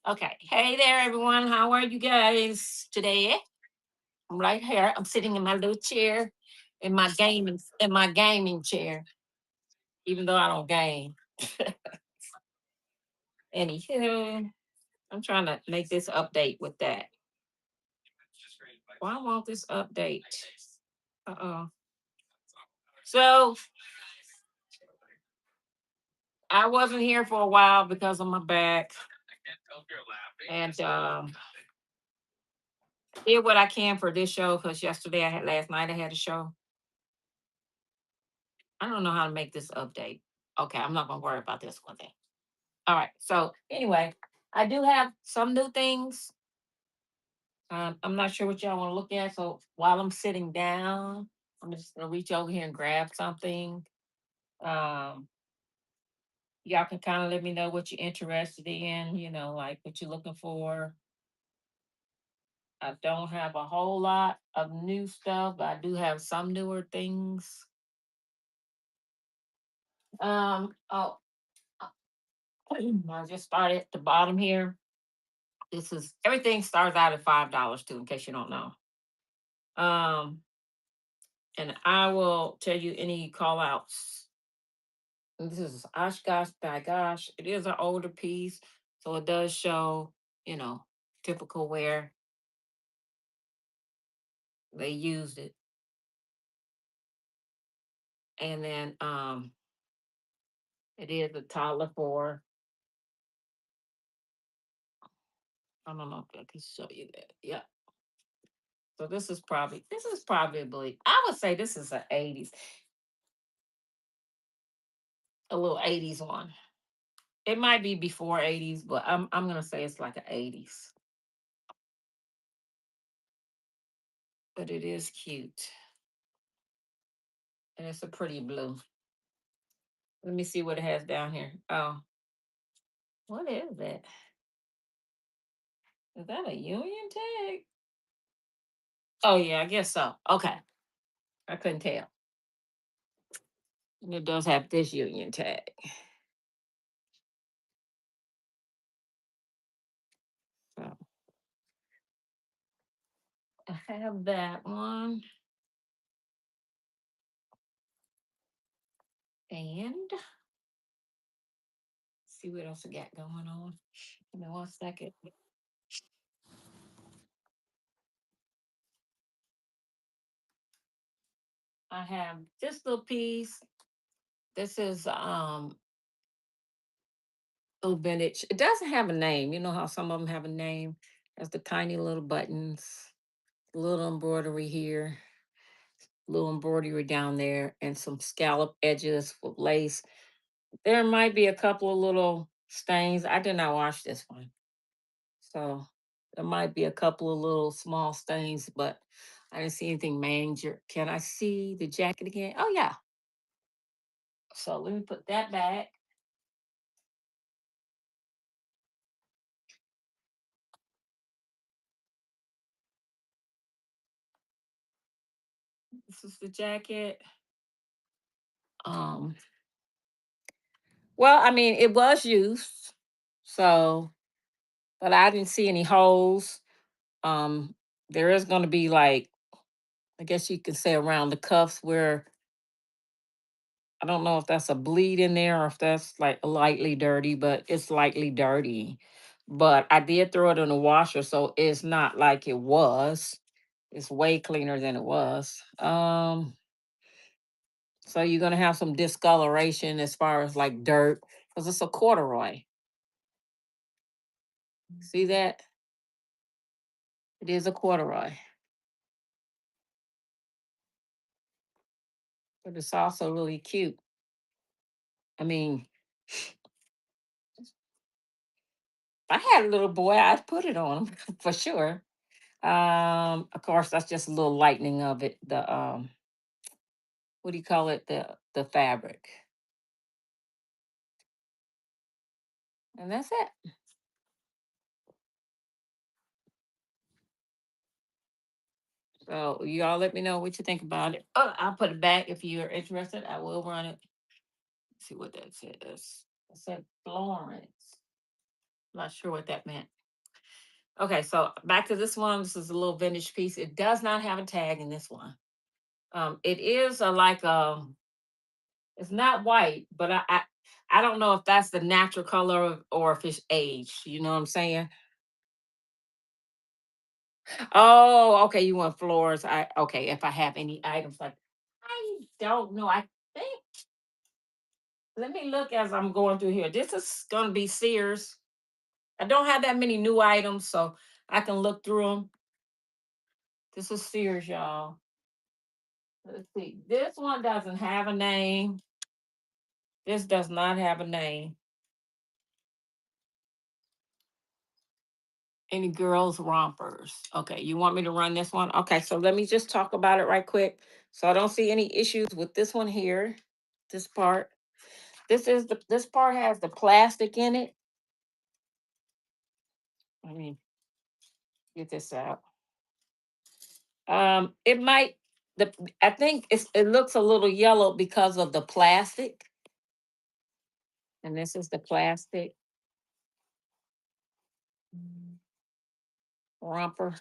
Okay. Hey there, everyone. How are you guys today? I'm right here. I'm sitting in my little chair, in my gaming chair, even though I don't game. Anywho, I'm trying to make this update with that. Why won't this update? Uh oh. So I wasn't here for a while because of my back, and did what I can for this show because last night I had a show. I don't know how to make this update. Okay, I'm not gonna worry about this one thing. All right. So anyway, I do have some new things. I'm not sure what y'all want to look at. So while I'm sitting down, I'm just gonna reach over here and grab something. Um, y'all can kind of let me know what you're interested in. Like what you're looking for. I don't have a whole lot of new stuff, but I do have some newer things. Oh, I just started at the bottom here. This is everything starts out at $5 too, in case you don't know. Um, and I will tell you any call outs. This is Oshkosh by Gosh. It is an older piece, so it does show, you know, typical where they used it. And then it is a toddler for, I don't know if I can show you that. Yeah. So this is probably I would say this is a 80s, a little 80s one. It might be before 80s, but I'm gonna say it's like a 80s. But it is cute. And it's a pretty blue. Let me see what it has down here. Oh, what is it? Is that a union tag? Oh yeah, I guess so. Okay. I couldn't tell. And it does have this union tag. So I have that one. And see what else I got going on. Give me 1 second. I have this little piece. This is little vintage. It doesn't have a name. You know how some of them have a name. Has the tiny little buttons, little embroidery here, little embroidery down there, and some scallop edges with lace. There might be a couple of little stains. I did not wash this one. So there might be a couple of little small stains, but I didn't see anything major. Can I see the jacket again? Oh yeah. So let me put that back. This is the jacket. Um, well, I mean, it was used. So, but I didn't see any holes. Um, there is gonna be like, I guess you could say around the cuffs where I don't know if that's a bleed in there or if that's like lightly dirty, but it's lightly dirty. But I did throw it in the washer, so it's not like it was. It's way cleaner than it was. So you're gonna have some discoloration as far as like dirt, because it's a corduroy. See that? It is a corduroy, but it's also really cute. I mean, if I had a little boy, I'd put it on him for sure. Of course, that's just a little lightening of it. The what do you call it? The fabric, and that's it. So you all let me know what you think about it. Oh, I'll put it back if you're interested. I will run it. See what that says. It said Florence. Not sure what that meant. Okay, so back to this one. This is a little vintage piece. It does not have a tag in this one. It is a like it's not white, but I don't know if that's the natural color or if it's aged. You know what I'm saying? Oh, okay. You want floors? I okay. If I have any items like, I don't know. I think. Let me look as I'm going through here. This is gonna be Sears. I don't have that many new items, so I can look through them. This is Sears, y'all. Let's see. This one doesn't have a name. This does not have a name. Any girls rompers? Okay, you want me to run this one? Okay, so let me just talk about it right quick. So I don't see any issues with this one here. This part. This part has the plastic in it. Let me get this out. It might the I think it looks a little yellow because of the plastic. And this is the plastic romper.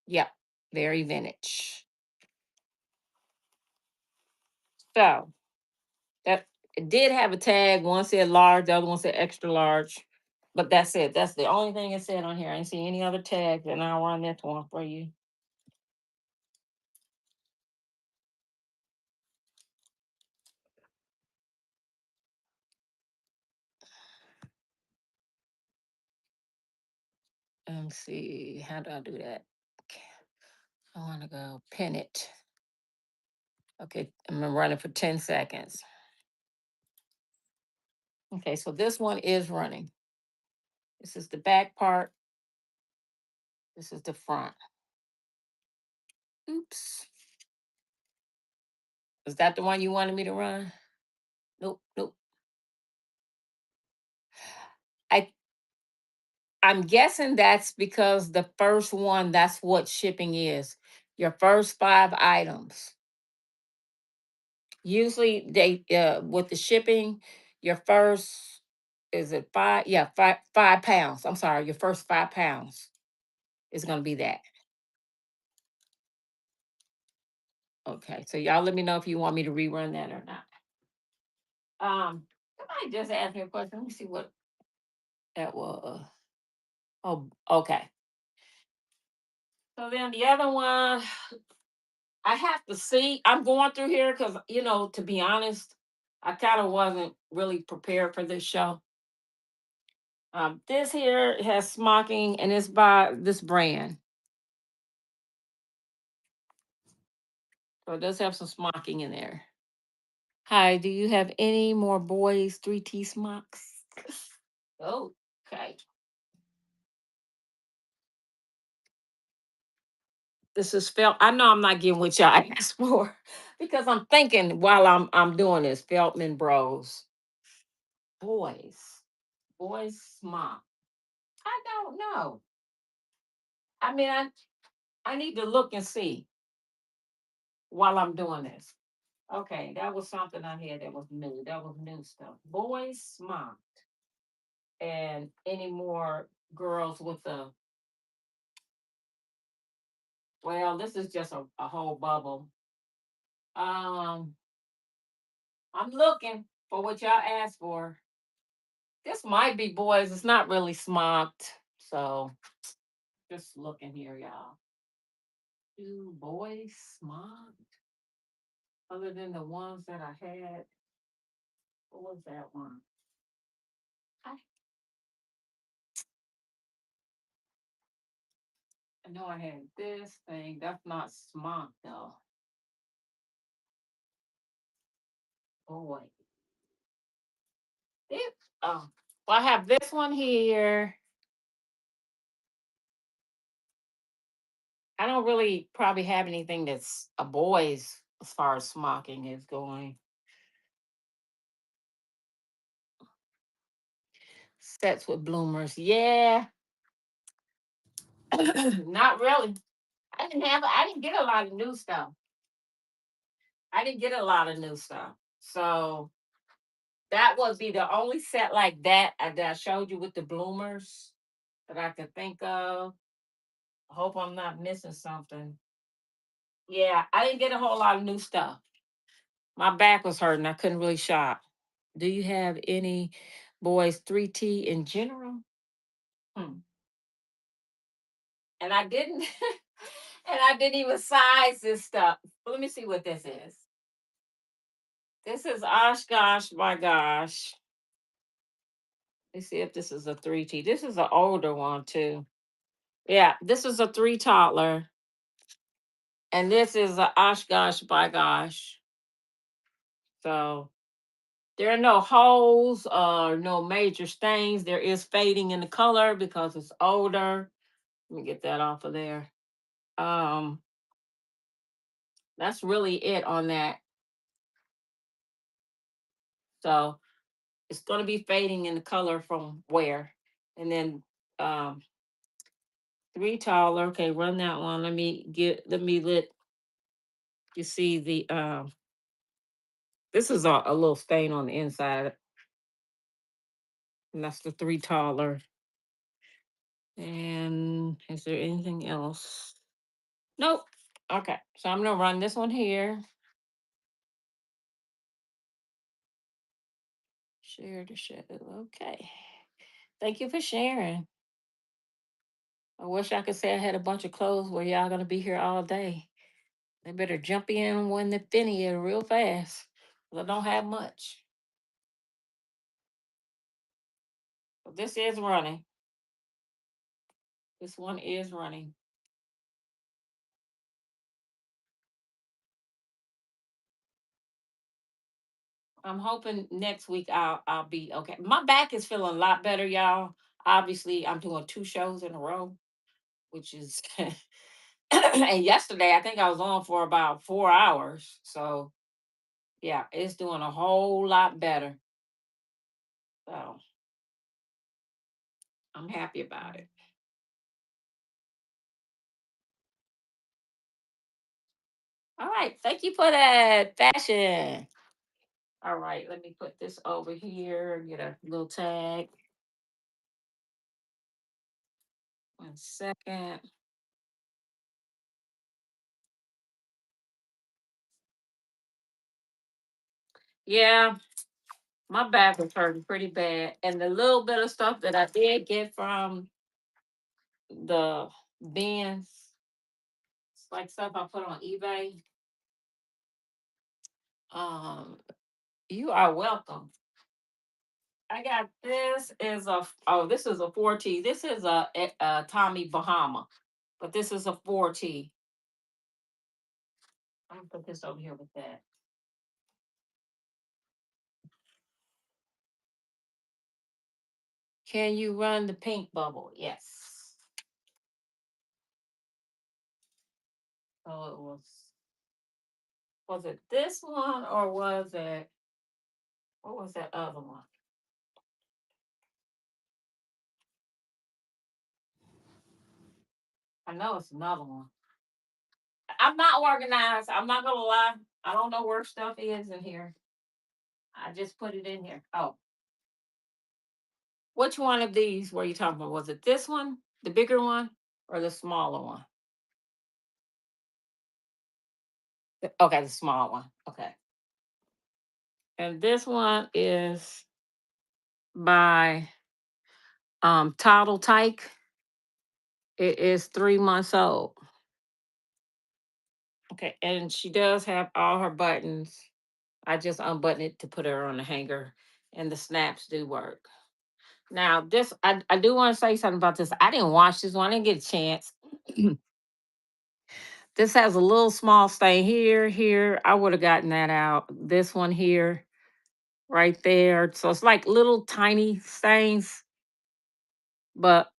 Yep, very vintage. So that it did have a tag. One said large, the other one said extra large. But that's it. That's the only thing it said on here. I didn't see any other tags, and I'll run this one for you. Let me see. How do I do that? Okay. I want to go pin it. Okay, I'm gonna run it for 10 seconds. Okay, so this one is running. This is the back part. This is the front. Oops. Is that the one you wanted me to run? Nope, nope. I I'm guessing that's because the first one, that's what shipping is. Your first 5 items. Usually they with the shipping, your first is it 5? Yeah, 5 pounds. I'm sorry, your first 5 pounds is gonna be that. Okay. So y'all let me know if you want me to rerun that or not. Somebody just asked me a question. Let me see what that was. Oh, okay. So then the other one, I have to see. I'm going through here because, to be honest, I kind of wasn't really prepared for this show. This here has smocking and it's by this brand. So it does have some smocking in there. Hi, do you have any more boys 3T smocks? Oh, okay. This is felt. I know I'm not getting what y'all asked for because I'm thinking while I'm doing this. Feltman Bros. Boys. Boys smock. I don't know. I mean, I need to look and see while I'm doing this. Okay, that was something I had that was new. That was new stuff. Boys smock. And any more girls with the, well, this is just a whole bubble. Um, I'm looking for what y'all asked for. This might be boys. It's not really smocked. So just looking here, y'all. Do boys smocked? Other than the ones that I had. What was that one? I, I know I had this thing. That's not smocked though. Boy. It, oh, well, I have this one here. I don't really probably have anything that's a boys as far as smocking is going. Sets with bloomers. Yeah. Not really. I didn't get a lot of new stuff. I didn't get a lot of new stuff. So That would be the only set like that that I showed you with the bloomers that I could think of. I hope I'm not missing something. Yeah, I didn't get a whole lot of new stuff. My back was hurting. I couldn't really shop. Do you have any boys 3T in general? Hmm. And I didn't and I didn't even size this stuff. Let me see what this is. This is Oshkosh, my gosh. Let's see if this is a 3T. This is an older one too. Yeah, this is a three toddler. And this is a Oshkosh by gosh. So there are no holes or no major stains. There is fading in the color because it's older. Let me get that off of there. Um, that's really it on that. So it's going to be fading in the color from wear. And then um, three taller. Okay, run that one. Let you see the this is a little stain on the inside, and that's the three taller. And is there anything else? Nope. Okay, so I'm gonna run this one here. Share to share. Okay. Thank you for sharing. I wish I could say I had a bunch of clothes where y'all gonna be here all day. They better jump in when they finish real fast. 'Cause I don't have much. But this is running. This one is running. I'm hoping next week I'll be okay. My back is feeling a lot better, y'all. Obviously, I'm doing two shows in a row, which is and yesterday I think I was on for about 4 hours. So yeah, it's doing a whole lot better. So I'm happy about it. All right. Thank you for that fashion. All right, let me put this over here, get a little tag. 1 second. Yeah, my back was hurting pretty bad. And the little bit of stuff that I did get from the bins, it's like stuff I put on eBay. Um, you are welcome. I got this is a 4T. This is a Tommy Bahama, but this is a 4T. I'm gonna put this over here with that. Can you run the pink bubble? Yes. So it was it this one or was it what was that other one? I know it's another one. I'm not organized. I'm not gonna lie. I don't know where stuff is in here. I just put it in here. Oh, which one of these were you talking about? Was it this one, the bigger one, or the smaller one? Okay, the small one. Okay. And this one is by Toddle Tyke. It is 3 months old. Okay, and she does have all her buttons. I just unbutton it to put her on the hanger, and the snaps do work. Now, I do want to say something about this. I didn't wash this one. I didn't get a chance. This has a little small stain here, here. I would have gotten that out. This one here, right there. So it's like little tiny stains, but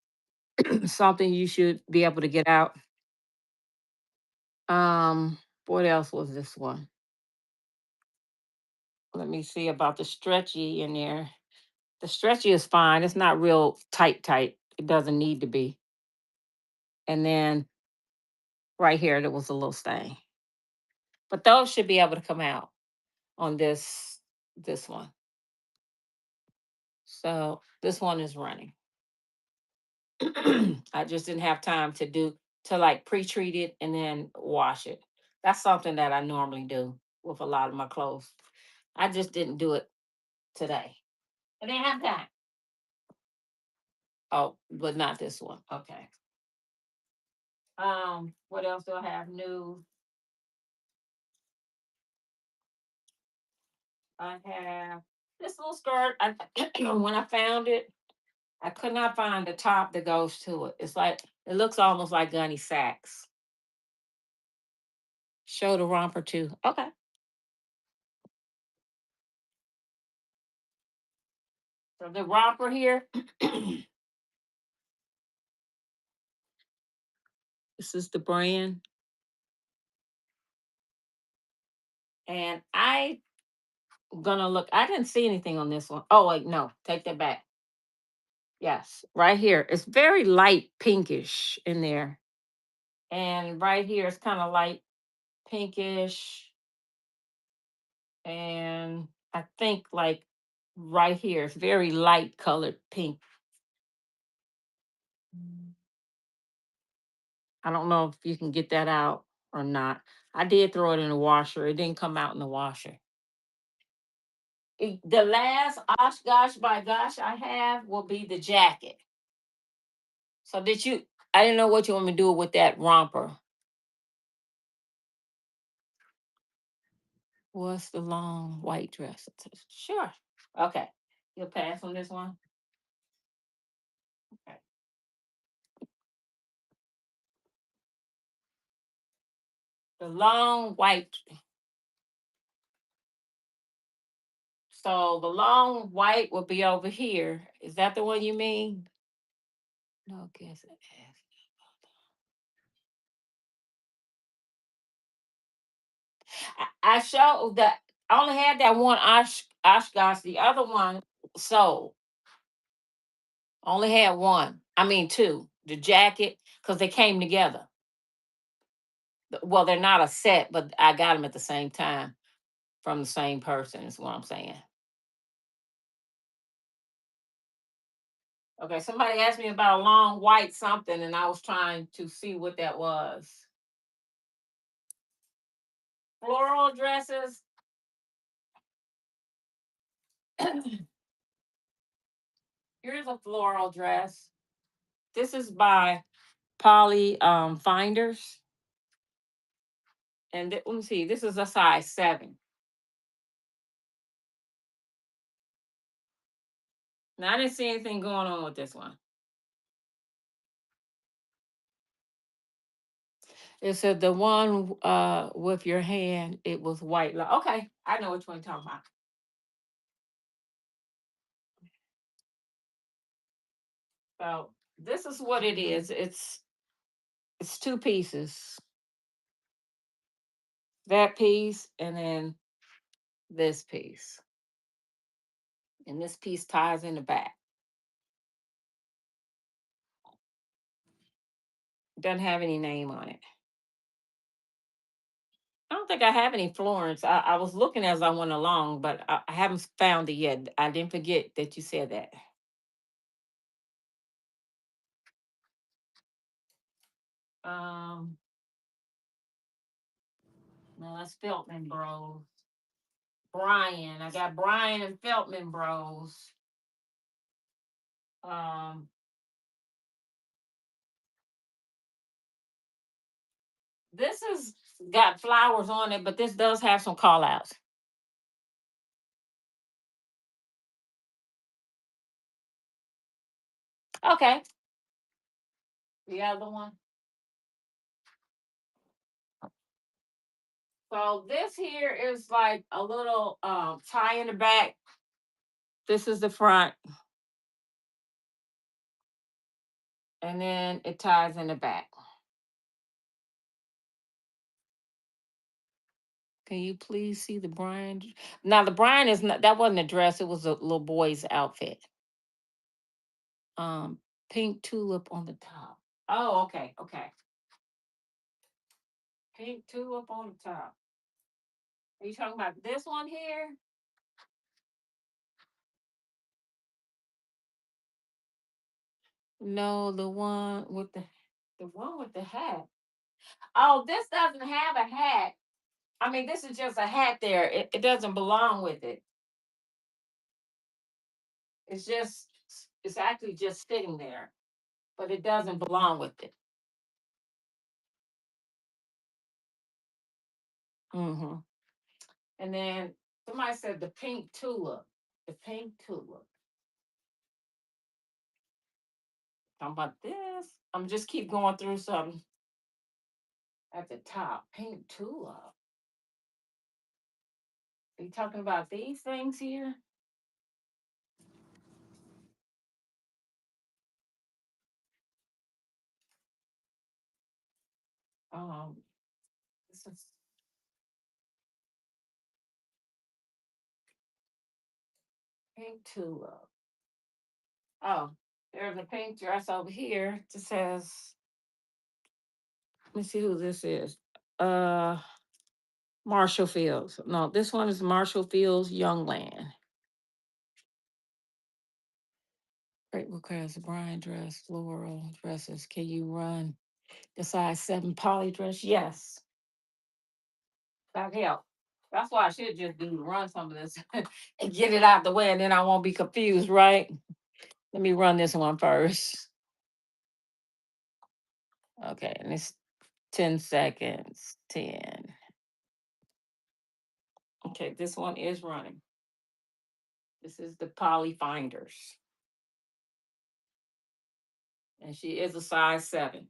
something you should be able to get out. What else was this one? Let me see about the stretchy in there. The stretchy is fine. It's not real tight, tight. It doesn't need to be. And then right here, there was a little stain. But those should be able to come out on this one. So this one is running. I just didn't have time to like pre-treat it and then wash it. That's something that I normally do with a lot of my clothes. I just didn't do it today. I didn't have time. Oh, but not this one. Okay. What else do I have new? I have this little skirt. When I found it, I could not find the top that goes to it. It's like it looks almost like Gunny Sacks. Show the romper too. Okay. So the romper here. This is the brand. And I gonna look. I didn't see anything on this one. Oh wait, no, take that back. Yes, right here. It's very light pinkish in there. And right here it's kind of light pinkish. And I think like right here, it's very light colored pink. I don't know if you can get that out or not. I did throw it in the washer. It didn't come out in the washer. The last Oshkosh by Gosh I have will be the jacket. So did you? I didn't know what you want me to do with that romper. What's the long white dress? Sure. Okay. You'll pass on this one. Okay. The long white. So the long white will be over here. Is that the one you mean? No, guess it is. I showed that I only had that one Oshkosh. The other one sold. Only had one. I mean two. The jacket, because they came together. Well, they're not a set, but I got them at the same time from the same person, is what I'm saying. Okay, somebody asked me about a long white something, and I was trying to see what that was. Floral dresses. Here's a floral dress. This is by Polly Finders. And let me see, this is a size 7. Now, I didn't see anything going on with this one. It said the one with your hand, it was white. Okay, I know which one you're talking about. So this is what it is. It's two pieces. That piece and then this piece. And this piece ties in the back. Doesn't have any name on it. I don't think I have any Florence. I was looking as I went along, but I haven't found it yet. I didn't forget that you said that. Um, no, that's Feltman Bros. Brian. I got Brian and Feltman Bros. Um, this is got flowers on it, but this does have some call outs. Okay. The other one. So this here is like a little tie in the back. This is the front. And then it ties in the back. Can you please see the Brian? Now the Brian is not, that wasn't a dress, it was a little boy's outfit. Um, pink tulip on the top. Oh, okay, okay. Pink tulip on the top. Are you talking about this one here? No, the one with the hat. Oh, this doesn't have a hat. I mean, this is just a hat there. It doesn't belong with it. It's just, it's actually just sitting there, but it doesn't belong with it. Hmm. And then somebody said the pink tulip. The pink tulip. Talking about this. I'm just keep going through some at the top. Pink tulip. Are you talking about these things here? Um, this is pink tulip. Oh, there's a pink dress over here. It says, let me see who this is. Uh, Marshall Fields. No, this one is Marshall Fields Youngland. Great request, Brian dress, floral dresses. Can you run the size 7 poly dress? Yes, that help. That's why I should just do run some of this and get it out the way, and then I won't be confused, right? Let me run this one first. Okay, and it's 10 seconds. 10. Okay, this one is running. This is the Poly Finders. And she is a size 7.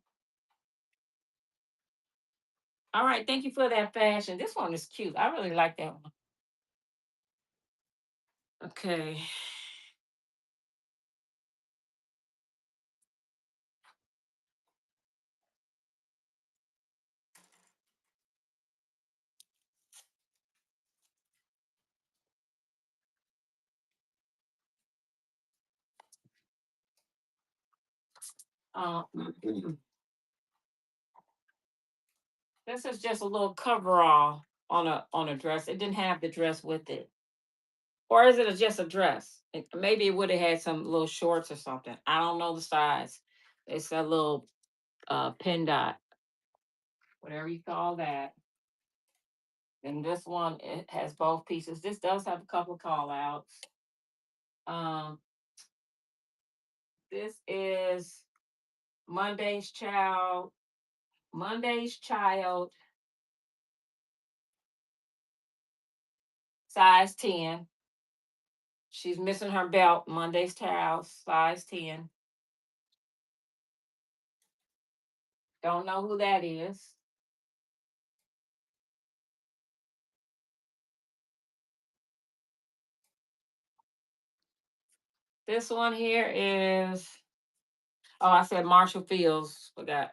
All right, thank you for that fashion. This one is cute. I really like that one. Okay. Uh, this is just a little coverall on a dress. It didn't have the dress with it. Or is it just a dress? Maybe it would have had some little shorts or something. I don't know the size. It's a little pin dot, whatever you call that. And this one, it has both pieces. This does have a couple of call outs. Um, this is Monday's Child. Monday's Child, size 10. She's missing her belt. Monday's Child, size 10. Don't know who that is. This one here is, oh, I said Marshall Fields. Forgot.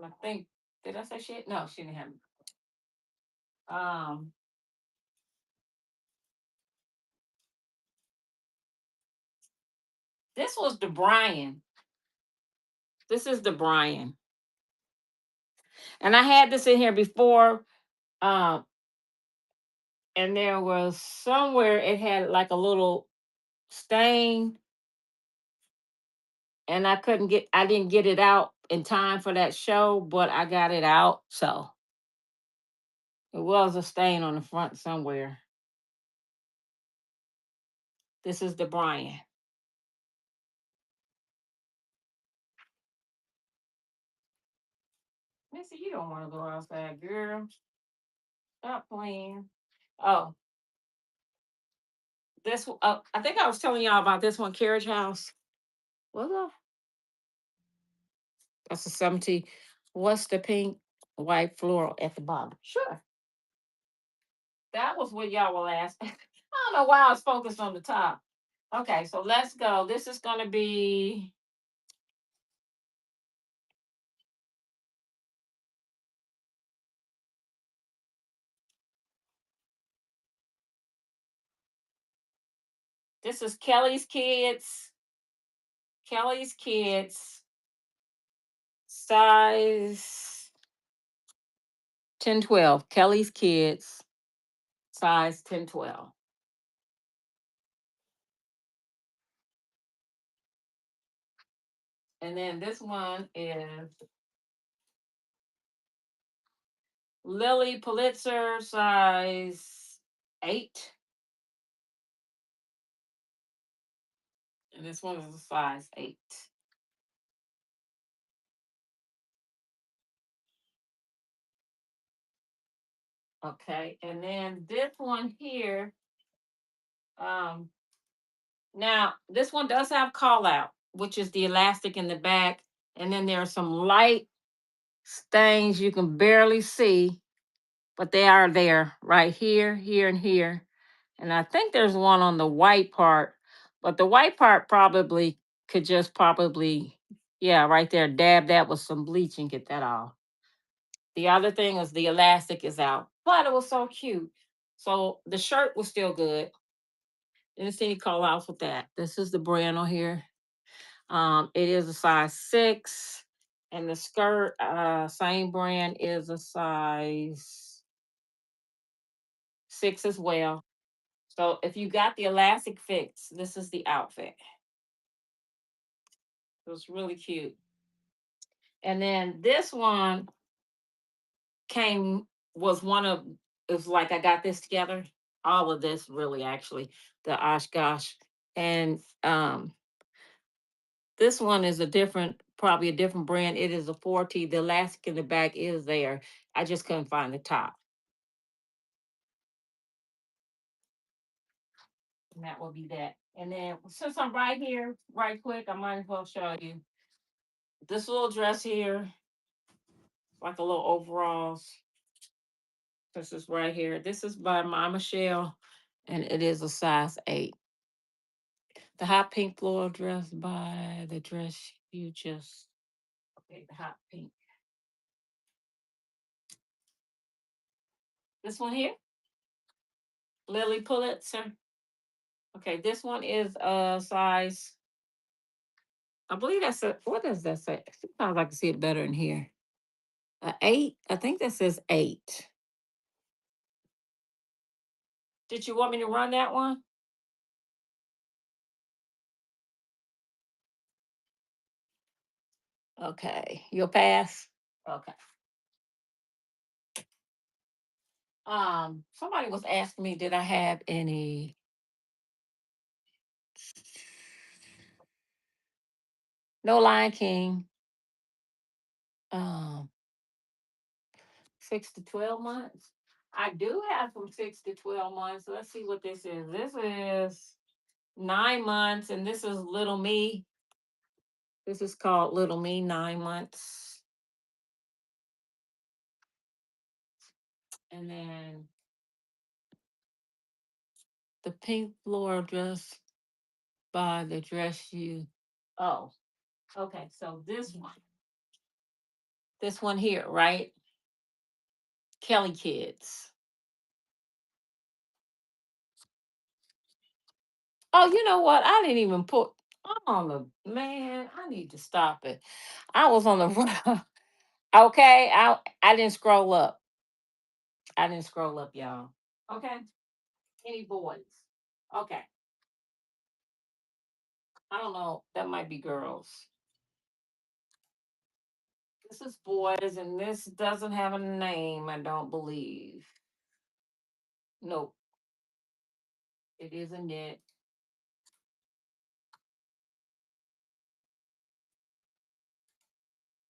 I think, did I say shit? No, she didn't have it. Um, this was the Brian. This is the Brian. And I had this in here before. Um, and there was somewhere it had like a little stain, and I didn't get it out in time for that show, but I got it out. So it was a stain on the front somewhere. This is the Brian. Missy, you don't want to go outside, girl. Stop playing. Oh, I think I was telling y'all about this one, Carriage House. Was I? That's a 70. What's the pink, white floral at the bottom? Sure. That was what y'all were asking. I don't know why I was focused on the top. Okay, so let's go. This is going to be, this is Kelly's Kids. Kelly's Kids, size 10-12. Kelly's Kids, size 10-12. And then this one is Lily Pulitzer, size 8. And this one is a size 8. Okay. And then this one here, um, now this one does have call out, which is the elastic in the back. And then there are some light stains you can barely see, but they are there right here, here, and here. And I think there's one on the white part, but the white part probably could just probably, yeah, right there, dab that with some bleach and get that off. The other thing is the elastic is out, but it was so cute. So the shirt was still good. Didn't see any call outs with that. This is the brand on here. It is a size 6, and the skirt, same brand, is a size 6 as well. So if you got the elastic fix, this is the outfit. It was really cute. And then this one came was one of it was like I got this together. All of this really actually, the Oshkosh. And this one is a different, probably a different brand. It is a 40. The elastic in the back is there. I just couldn't find the top. And that will be that. And then since I'm right here, right quick, I might as well show you this little dress here, like a little overalls. This is right here. This is by My Michelle, and it is a size 8. The hot pink floral dress by the dress you just, okay, the hot pink. This one here, Lily Pulitzer. Okay, this one is a size, I believe that's a, what does that say? Sometimes I can see it better in here. 8, I think that says 8. Did you want me to run that one? Okay, you'll pass. Okay. Somebody was asking me, did I have any no Lion King, um, 6 to 12 months. I do have from 6 to 12 months. Let's see what this is. This is 9 months, and this is Little Me. This is called Little Me, 9 months. And then the pink floral dress by the dress you. Oh, okay. So this one here, right? Kelly Kids. Oh, you know what? I didn't even put. I'm on the man. I need to stop it. I was on the okay. I didn't scroll up. I didn't scroll up, y'all. Okay. Any boys? Okay. I don't know. That might be girls. This is boys, and this doesn't have a name. I don't believe. Nope. It isn't it.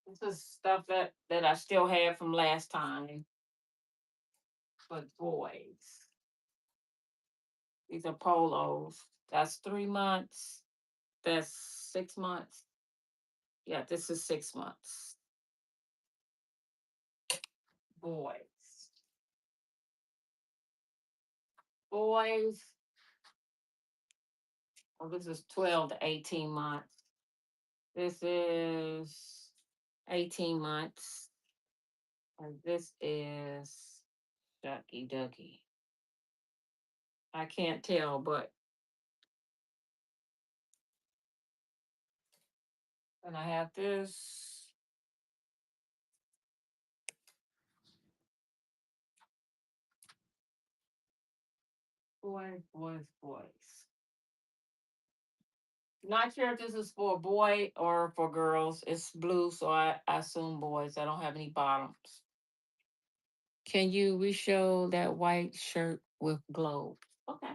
This is stuff that I still have from last time. But boys, these are polos. That's 3 months. That's 6 months. Yeah, this is 6 months. Boys. Boys. Oh, this is 12 to 18 months. This is 18 months. And this is Ducky Ducky. I can't tell, but and I have this. Boys, boys, boys. Not sure if this is for a boy or for girls. It's blue, so I assume boys. I don't have any bottoms. Can you re-show that white shirt with globe? Okay.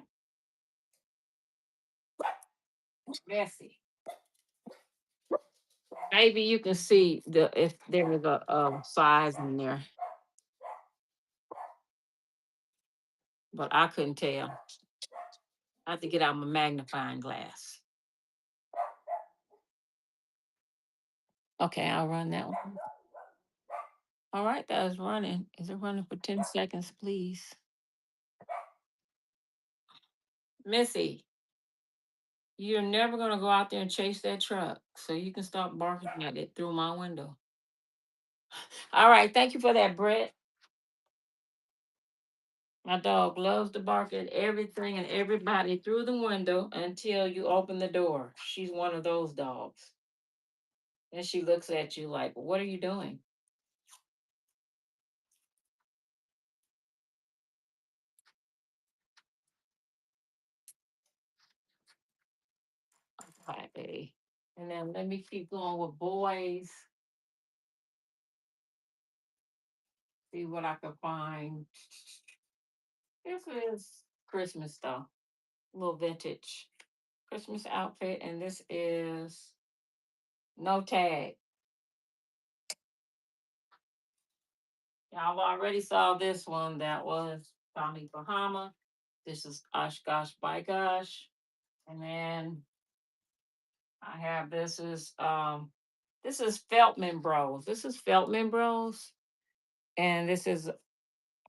Messy. Maybe you can see the if there is a size in there, but I couldn't tell. I have to get out my magnifying glass. Okay, I'll run that one. All right, that is running. Is it running for 10 seconds, please? Missy, you're never gonna go out there and chase that truck. So you can stop barking at it through my window. All right, thank you for that, Brett. My dog loves to bark at everything and everybody through the window until you open the door. She's one of those dogs. And she looks at you like, what are you doing? Okay. And then let me keep going with boys. See what I can find. This is Christmas stuff. A little vintage Christmas outfit. And this is no tag. Y'all already saw this one. That was Tommy Bahama. This is Oshkosh by Gosh. And then I have this is Feltman Bros. This is Feltman Bros. And this is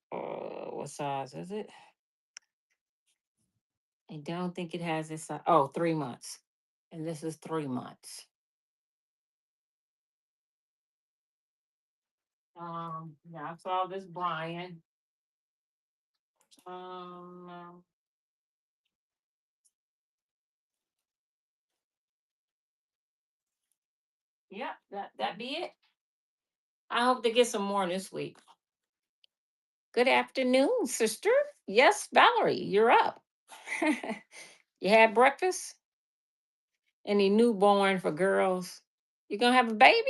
what size is it? I don't think it has this size. Oh, 3 months. And this is 3 months. Yeah, I saw this Brian. Um yeah, that be it. I hope to get some more this week. Good afternoon, sister. Yes, Valerie, you're up. You had breakfast? Any newborn for girls? You gonna have a baby?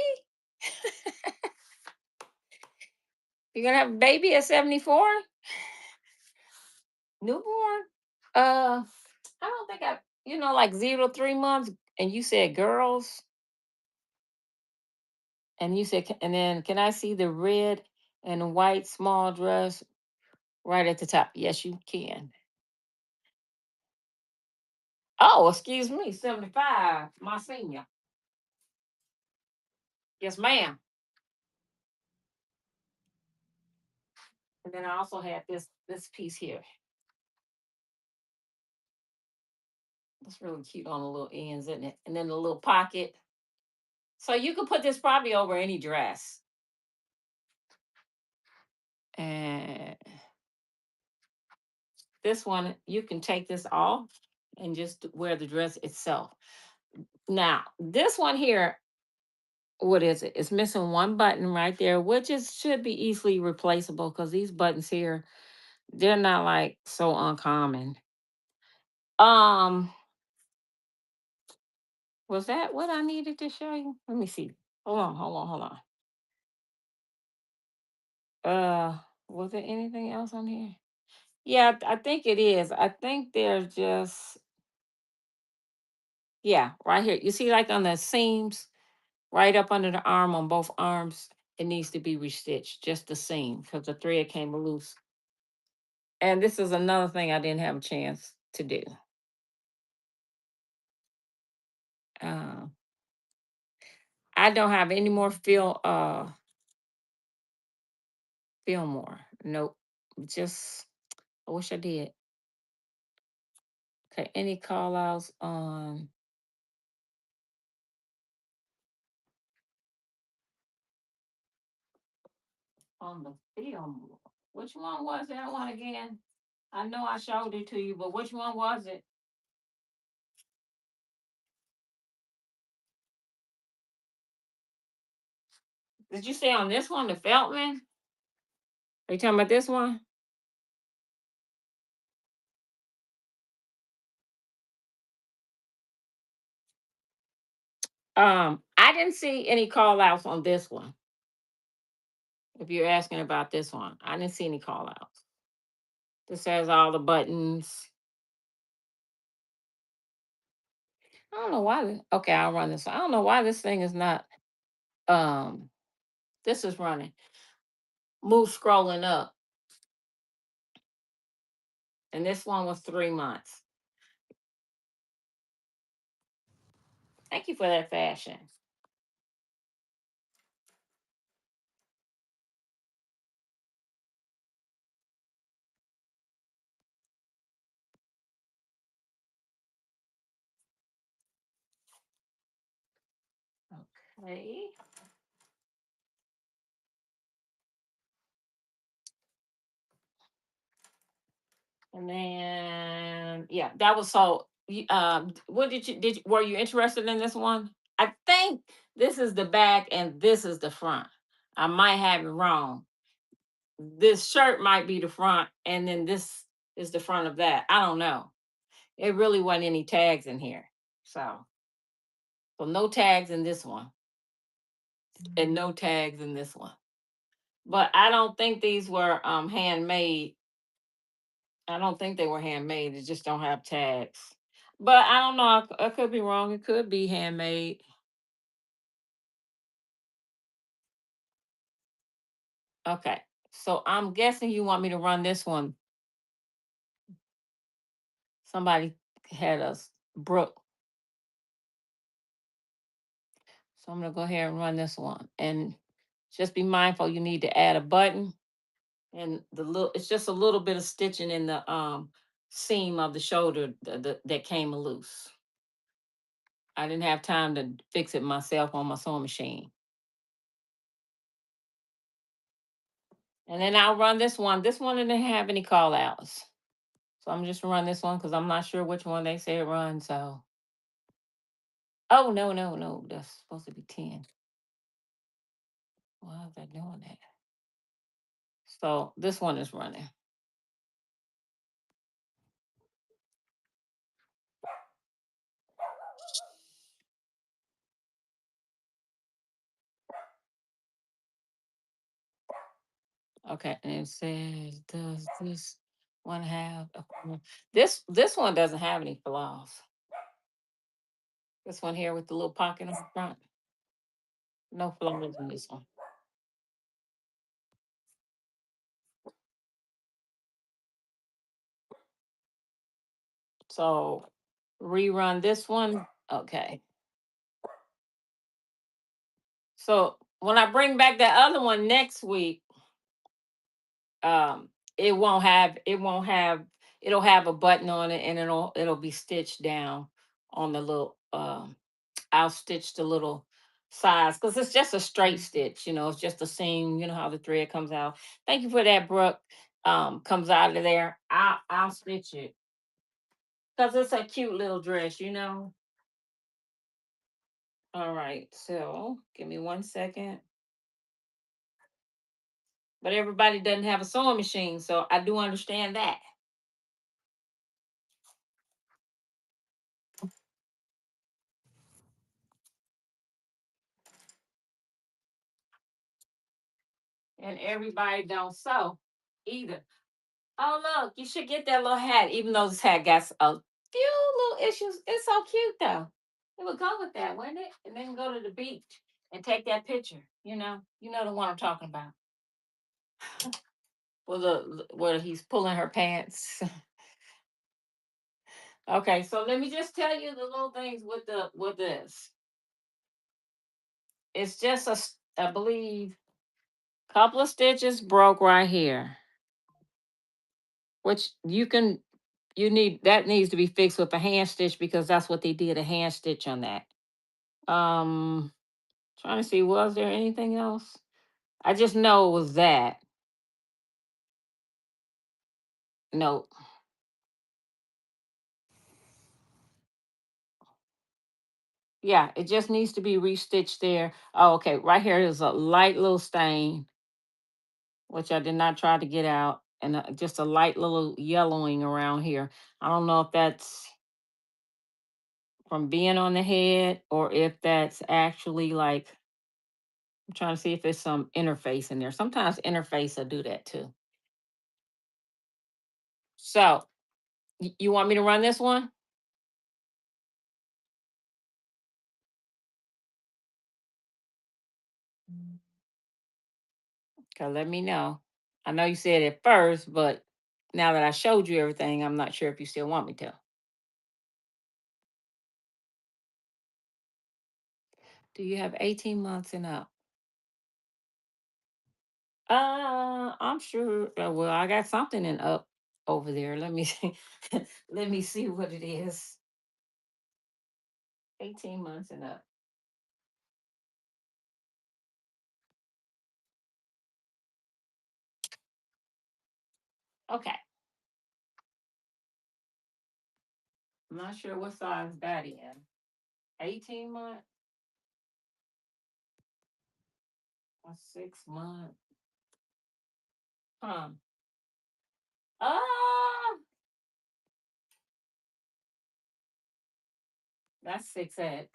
You gonna have a baby at 74? Newborn? I don't think like 0 to 3 months, and you said girls, and you said, and then can I see the red and white small dress right at the top? Yes, you can. Oh, excuse me, 75, my senior. Yes, ma'am. And then I also had this piece here. It's really cute on the little ends, isn't it? And then the little pocket. So you could put this probably over any dress. And this one, you can take this off and just wear the dress itself. Now, this one here, what is it? It's missing one button right there, which is should be easily replaceable because these buttons here, they're not like so uncommon. Um, was that what I needed to show you? Let me see. Hold on. Was there anything else on here? Yeah, I think it is. I think there's just yeah, right here. You see, like on the seams, right up under the arm on both arms, it needs to be restitched, just the seam, because the thread came loose. And this is another thing I didn't have a chance to do. Uh, I don't have any more Fillmore. Nope. Just I wish I did. Okay, any call outs on the film? Which one was that one again? I know I showed it to you, but which one was it? Did you say on this one, the Feltman? Are you talking about this one? I didn't see any call outs on this one. If you're asking about this one, I didn't see any call outs. This has all the buttons. I don't know why. Okay, I'll run this. I don't know why this thing is not. Um, this is running. Move scrolling up, and this one was 3 months. Thank you for that fashion. Okay. And then yeah, that was so. What were you interested in this one? I think this is the back and this is the front. I might have it wrong. This shirt might be the front, and then this is the front of that. I don't know. It really wasn't any tags in here, so no tags in this one, and no tags in this one. But I don't think these were handmade. I don't think they were handmade. They just don't have tags. But I don't know. I could be wrong. It could be handmade. Okay. So I'm guessing you want me to run this one. Somebody had us Brooke. So I'm gonna go ahead and run this one. And just be mindful you need to add a button and the little it's just a little bit of stitching in the seam of the shoulder that came loose. I didn't have time to fix it myself on my sewing machine. And then I'll run this one. This one didn't have any call outs. So I'm just run this one because I'm not sure which one they said run. So oh no, no, no. That's supposed to be 10. Why is that doing that? So this one is running. Okay, and it says, does this one have this one doesn't have any flaws. This one here with the little pocket on the front. No flaws in this one. So rerun this one. Okay. So when I bring back that other one next week, um, it won't have it'll have a button on it and it'll be stitched down on the little I'll stitch the little sides because it's just a straight stitch, it's just a seam, how the thread comes out. Thank you for that, Brooke. Comes out of there. I'll stitch it because it's a cute little dress. All right, so give me 1 second. But everybody doesn't have a sewing machine, so I do understand that. And everybody don't sew either. Oh look, you should get that little hat, even though this hat got a few little issues. It's so cute though. It would go with that, wouldn't it? And then go to the beach and take that picture. You know the one I'm talking about. Where he's pulling her pants. Okay, so let me just tell you the little things with this. It's just I believe, couple of stitches broke right here, which needs to be fixed with a hand stitch because that's what they did, a hand stitch on that. Um, Trying to see, was there anything else? I just know it was that. No. Yeah, it just needs to be restitched there. Oh, okay. Right here is a light little stain, which I did not try to get out, and just a light little yellowing around here. I don't know if that's from being on the head or if that's actually like, I'm trying to see if there's some interface in there. Sometimes interface will do that too. So you want me to run this one? Okay, let me know. I know you said it first, but now that I showed you everything, I'm not sure if you still want me to. Do you have 18 months and up? I'm sure. Well, I got something in up over there. Let me see. Let me see what it is. 18 months and up. Okay. I'm not sure what size that is. 18 months or 6 months. Huh. Ah, that's 6X.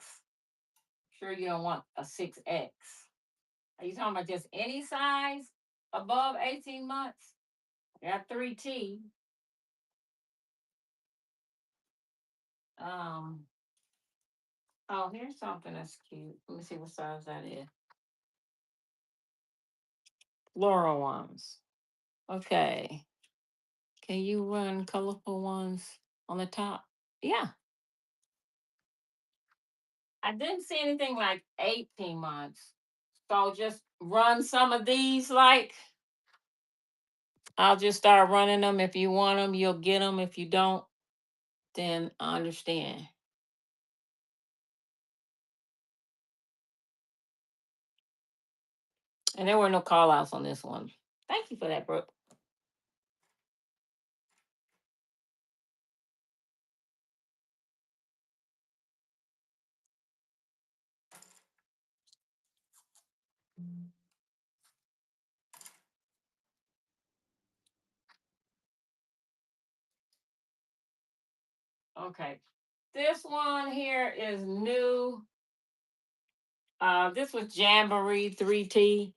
Sure you don't want a 6X. Are you talking about just any size above 18 months? Got 3T. Um, oh, here's something that's cute. Let me see what size that is. Floral ones. Okay. Can you run colorful ones on the top? Yeah. I didn't see anything like 18 months. So just run some of these like I'll just start running them. If you want them, you'll get them. If you don't, then I understand. And there were no call outs on this one. Thank you for that, Brooke. Okay. This one here is new. This was Jamboree 3T.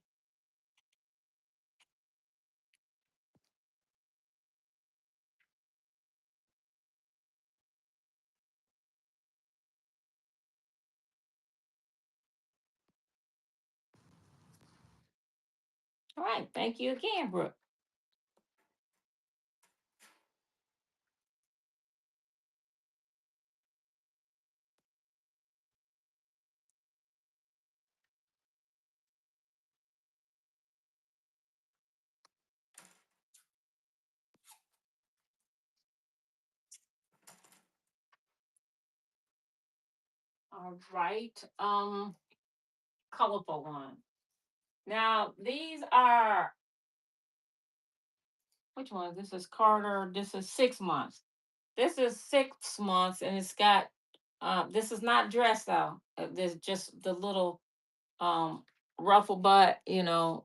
All right. Thank you again, Brooke. All right. Colorful one. Now, these are which one? This is Carter. This is 6 months. This is 6 months, and it's got. This is not dress though. There's just the little um ruffle butt, and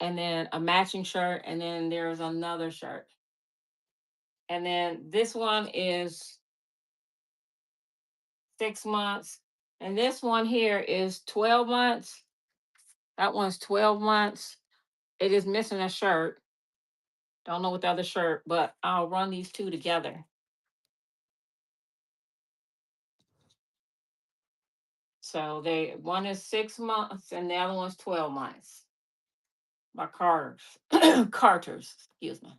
then a matching shirt, and then there's another shirt, and then this one is 6 months, and this one here is 12 months. That one's 12 months. It is missing a shirt. Don't know what the other shirt, but I'll run these two together. So they one is 6 months and the other one's 12 months. By Carter's. Carter's, excuse me.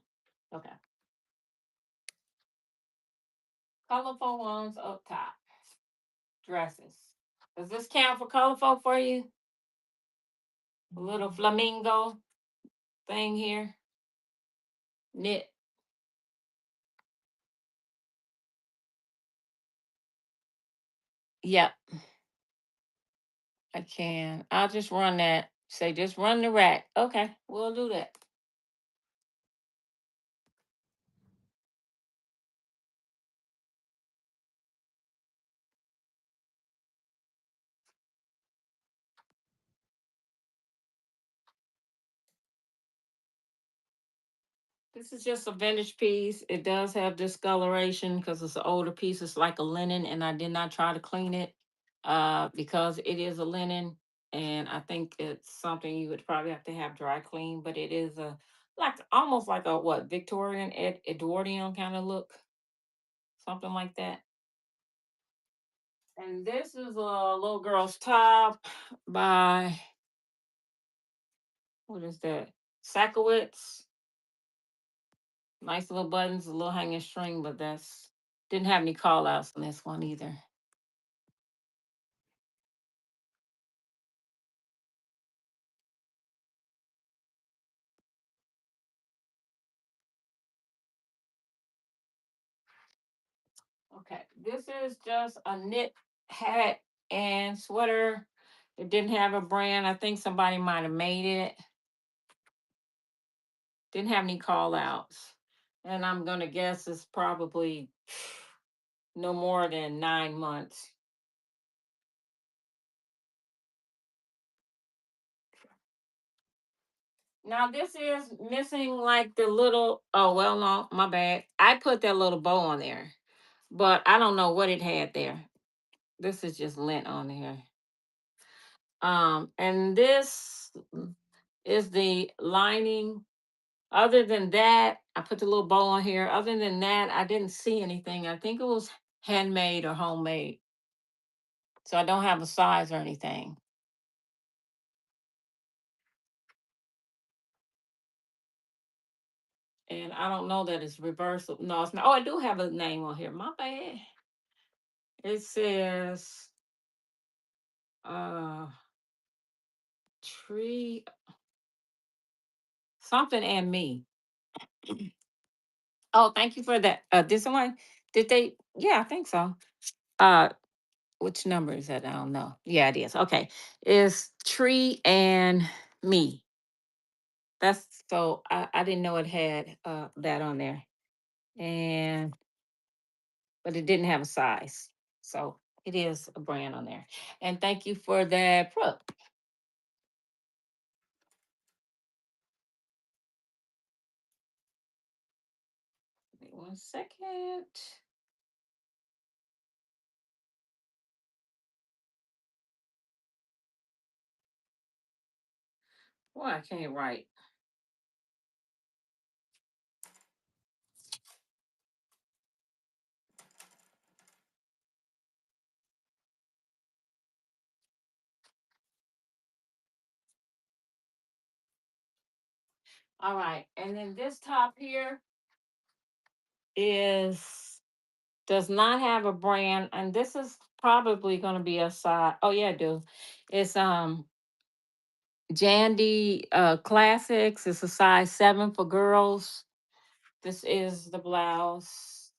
Okay. Colorful ones up top. Dresses. Does this count for colorful for you? A little flamingo thing here. Knit. Yep, I can. I'll just run that. Say just run the rack. Okay, we'll do that. This is just a vintage piece. It does have discoloration because it's an older piece. It's like a linen, and I did not try to clean it because it is a linen, and I think it's something you would probably have to have dry clean. But it is a like almost like a what Victorian Edwardian kind of look, something like that. And this is a little girl's top by what is that? Sakowitz. Nice little buttons, a little hanging string, but that's didn't have any call outs on this one either. Okay, this is just a knit hat and sweater. It didn't have a brand. I think somebody might have made it. Didn't have any call outs. And I'm gonna guess it's probably no more than 9 months. Now this is missing like the little, oh well, no, my bad. I put that little bow on there, but I don't know what it had there. This is just lint on here. And this is the lining. Other than that, I put the little bow on here. Other than that, I didn't see anything. I think it was handmade or homemade. So I don't have a size or anything. And I don't know that it's reversible. No, it's not. Oh, I do have a name on here. My bad. It says uh tree something and me. Oh, thank you for that. This one, did they? Yeah, I think so. Uh, which number is that? I don't know. Yeah, it is. Okay, it's tree and me. That's so. I didn't know it had that on there, and but it didn't have a size, so it is a brand on there. And thank you for that, Brooke. Wait 1 second. Boy, I can't write. All right, and then this top here is does not have a brand, and this is probably going to be a size. Oh yeah, I do. It's Jandy Classics. It's a size 7 for girls. This is the blouse.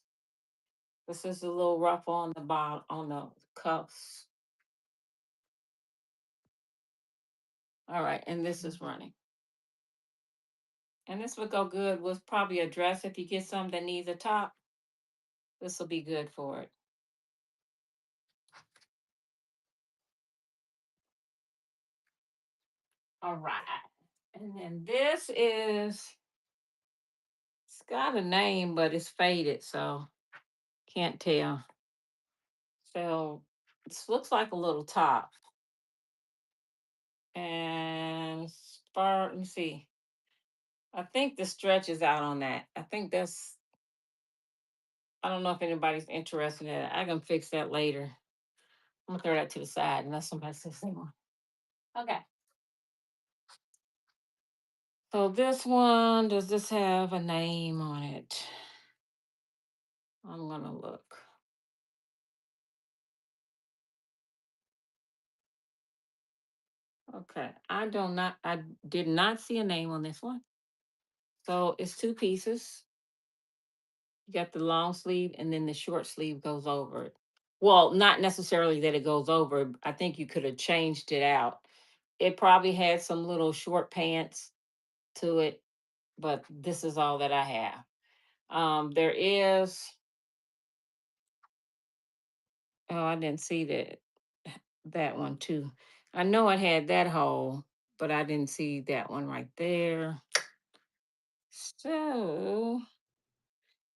This is a little rough on the bottom on the cuffs. All right, and this is running. And this would go good with probably a dress if you get some that needs a top. This will be good for it. All right. And then this is it's got a name, but it's faded, so can't tell. So this looks like a little top. And let me see. I think the stretch is out on that. I think that's, I don't know if anybody's interested in it. I can fix that later. I'm gonna throw that to the side unless somebody says they want. Okay. So this one, does this have a name on it? I'm gonna look. Okay. I did not see a name on this one. So it's two pieces. You got the long sleeve and then the short sleeve goes over it. Well, not necessarily that it goes over. I think you could have changed it out. It probably had some little short pants to it, but this is all that I have. There is, oh, I didn't see that one too. I know it had that hole, but I didn't see that one right there. So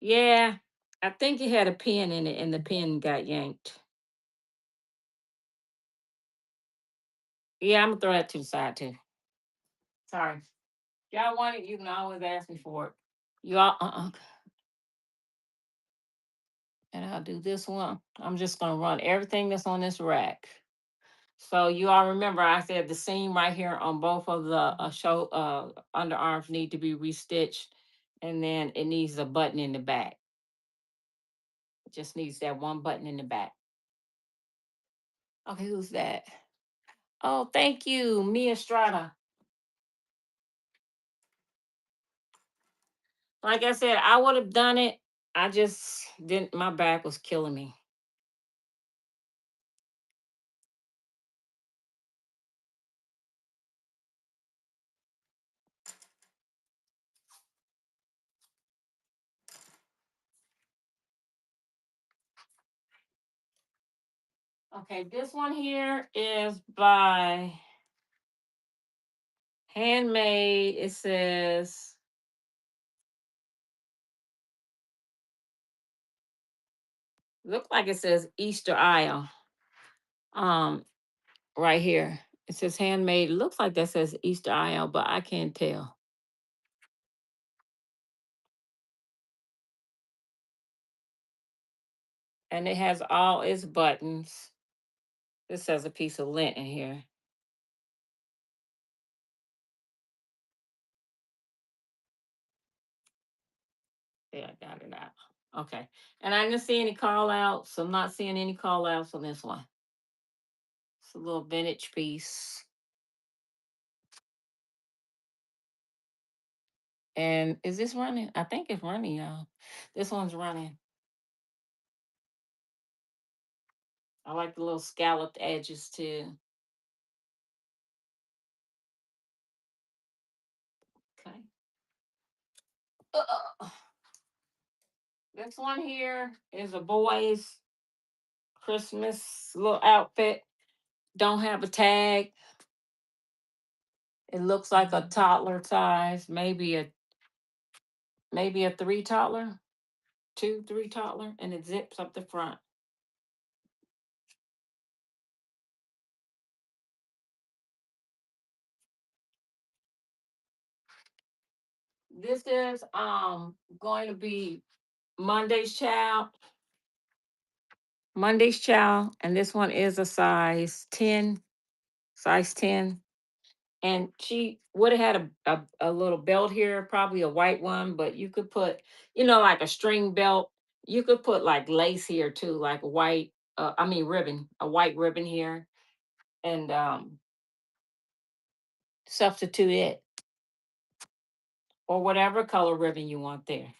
yeah, I think it had a pin in it and the pin got yanked. Yeah, I'm gonna throw that to the side too. Sorry. Y'all want it, you can always ask me for it. You all and I'll do this one. I'm just gonna run everything that's on this rack. So you all remember I said the seam right here on both of the underarms need to be restitched, and then it needs a button in the back. It just needs that one button in the back. Okay, who's that? Oh, thank you, Mia Strada. Like I said, I would have done it. I just didn't. My back was killing me. Okay, this one here is by Handmade. It says look like it says Easter Isle. Um, right here. It says handmade. It looks like that says Easter Isle, but I can't tell. And it has all its buttons. This has a piece of lint in here. Yeah, I got it out. Okay. And I didn't see any call outs. I'm not seeing any call outs on this one. It's a little vintage piece. And is this running? I think it's running, y'all. This one's running. I like the little scalloped edges too. Okay. This one here is a boy's Christmas little outfit. Don't have a tag. It looks like a toddler size, maybe a three toddler, two, three toddler, and it zips up the front. This is going to be Monday's child. Monday's child, and this one is a size 10. And she would have had a little belt here, probably a white one, but you could put, like a string belt. You could put like lace here too, like a white, I mean ribbon, a white ribbon here, and substitute it or whatever color ribbon you want there.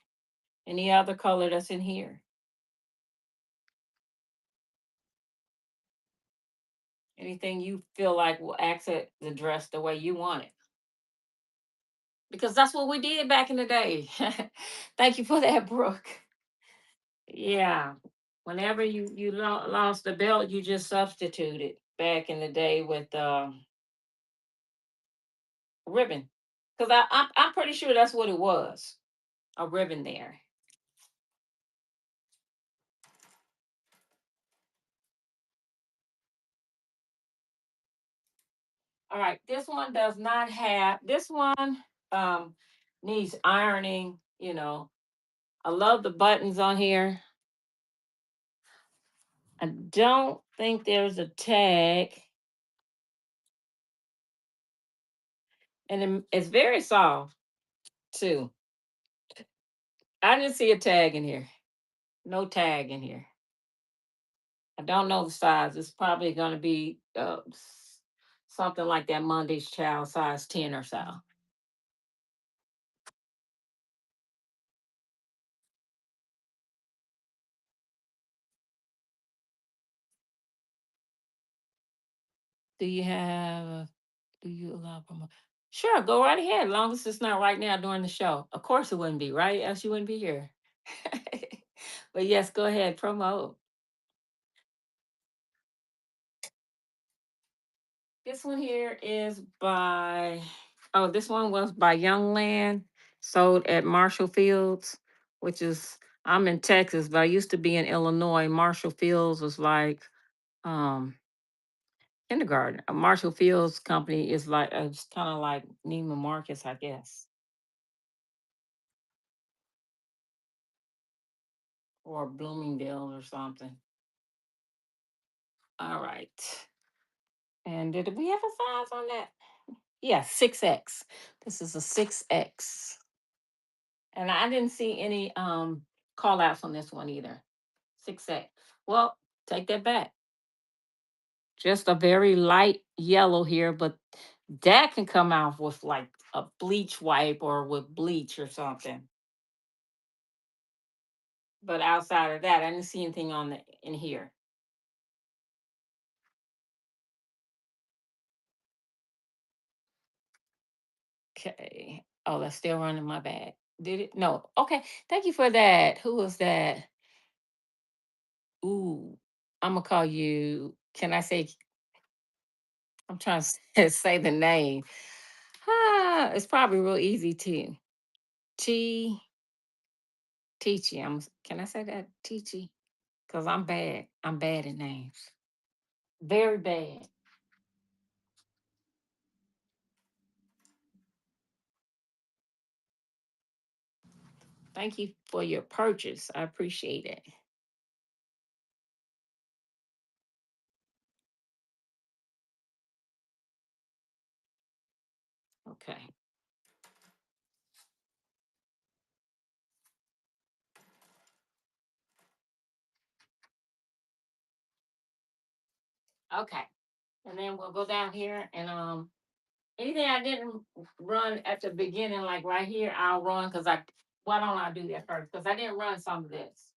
Any other color that's in here. Anything you feel like will accent the dress the way you want it. Because that's what we did back in the day. Thank you for that, Brooke. Yeah. Whenever you lost the belt, you just substituted back in the day with ribbon. Because I'm pretty sure that's what it was, a ribbon there. All right, this one does not have, this one um, needs ironing, I love the buttons on here. I don't think there's a tag. And it's very soft too. I didn't see a tag in here. No tag in here. I don't know the size. It's probably going to be something like that Monday's Child size 10 or so. Do you have, do you allow promo? Sure, go right ahead. As long as it's not right now during the show. Of course it wouldn't be, right? Else you wouldn't be here. But yes, go ahead, promote. This one here is by, oh, this one was by Young Land. sold at Marshall Fields, which is, I'm in Texas, but I used to be in Illinois. Marshall Fields was like um kindergarten. A Marshall Fields company is like, it's kind of like Neiman Marcus, I guess, or Bloomingdale or something. All right. And did we have a size on that? Yeah, 6X. This is a 6X. And I didn't see any call outs on this one either. 6X. Well, take that back. Just a very light yellow here, but that can come out with like a bleach wipe or with bleach or something. But outside of that, I didn't see anything on the in here. Okay. Oh, that's still running my bag. Did it? No. Okay. Thank you for that. Who was that? Ooh, I'm gonna call you. Can I say? I'm trying to say the name. Ah, it's probably real easy too. Chi Teachy. Can I say that? Teachy? Because I'm bad. I'm bad at names. Very bad. Thank you for your purchase. I appreciate it. Okay. Okay. And then we'll go down here and anything I didn't run at the beginning, like right here, I'll run because why don't I do that first? Because I didn't run some of this.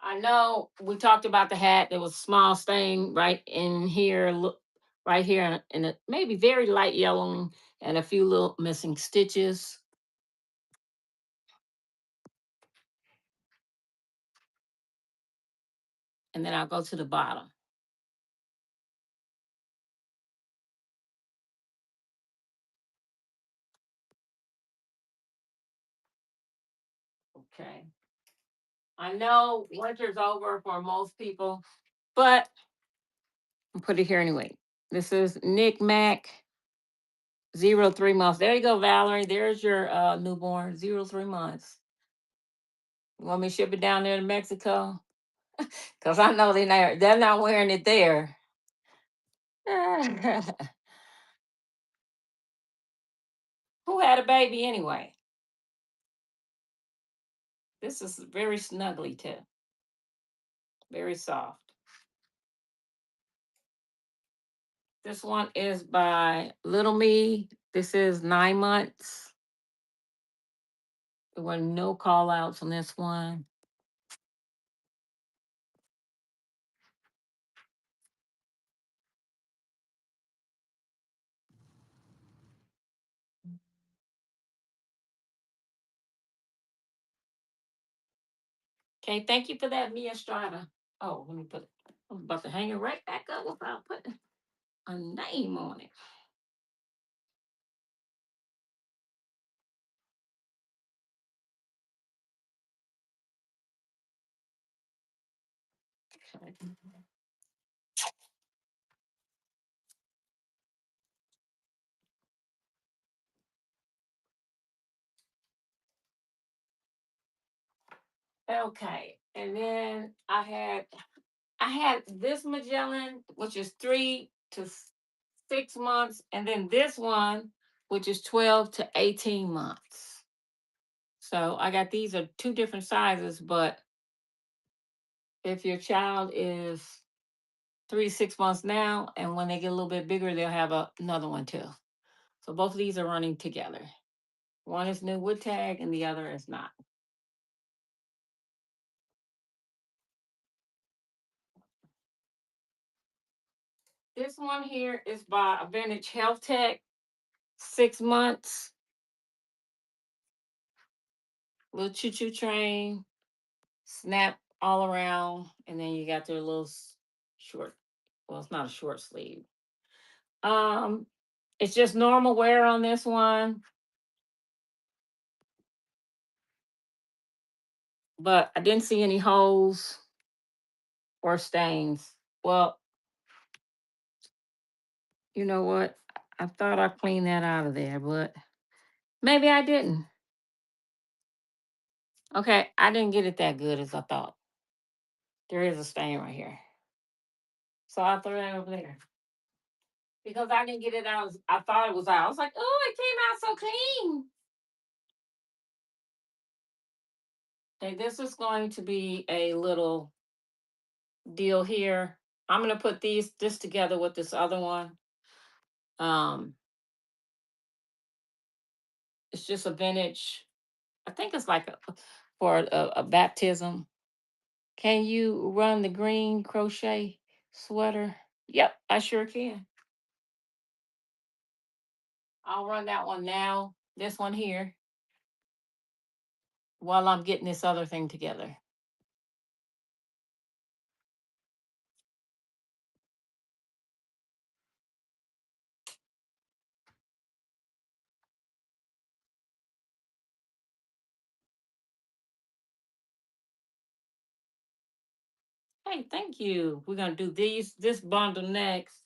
I know we talked about the hat. There was a small stain right in here, look right here, and it maybe very light yellowing and a few little missing stitches. And then I'll go to the bottom. Okay. I know winter's over for most people, but I'll put it here anyway. This is Nick Mac 0 3 months. There you go, Valerie. There's your newborn, 0 3 months. You want me to ship it down there to Mexico? Because I know they're not wearing it there. Who had a baby anyway? This is very snuggly too. Very soft. This one is by Little Me. This is 9 months. There were no call outs on this one. Okay, thank you for that, Mia Strada. Oh, let me put it. I was about to hang it right back up without putting a name on it. Okay. Okay, and then I had this Magellan, which is 3 to 6 months, and then this one, which is 12 to 18 months. So I got these are two different sizes, but if your child is 3 to 6 months now, and when they get a little bit bigger, they'll have another one too. So both of these are running together. One is new wood tag, and the other is not. This one here is by Advantage Health Tech, 6 months, little choo choo train, snap all around, and then you got their little short. Well, it's not a short sleeve. Um, it's just normal wear on this one. but I didn't see any holes or stains. Well, you know what? I thought I cleaned that out of there, but maybe I didn't. Okay, I didn't get it that good as I thought. There is a stain right here. So I threw that over there. Because I didn't get it out. I thought it was out. I was like, oh, it came out so clean. Okay, this is going to be a little deal here. I'm gonna put this together with this other one. Um, it's just a vintage. I think it's like for a baptism. Can you run the green crochet sweater? Yep, I sure can. I'll run that one now. This one here, while I'm getting this other thing together. Hey, thank you. We're gonna do this bundle next.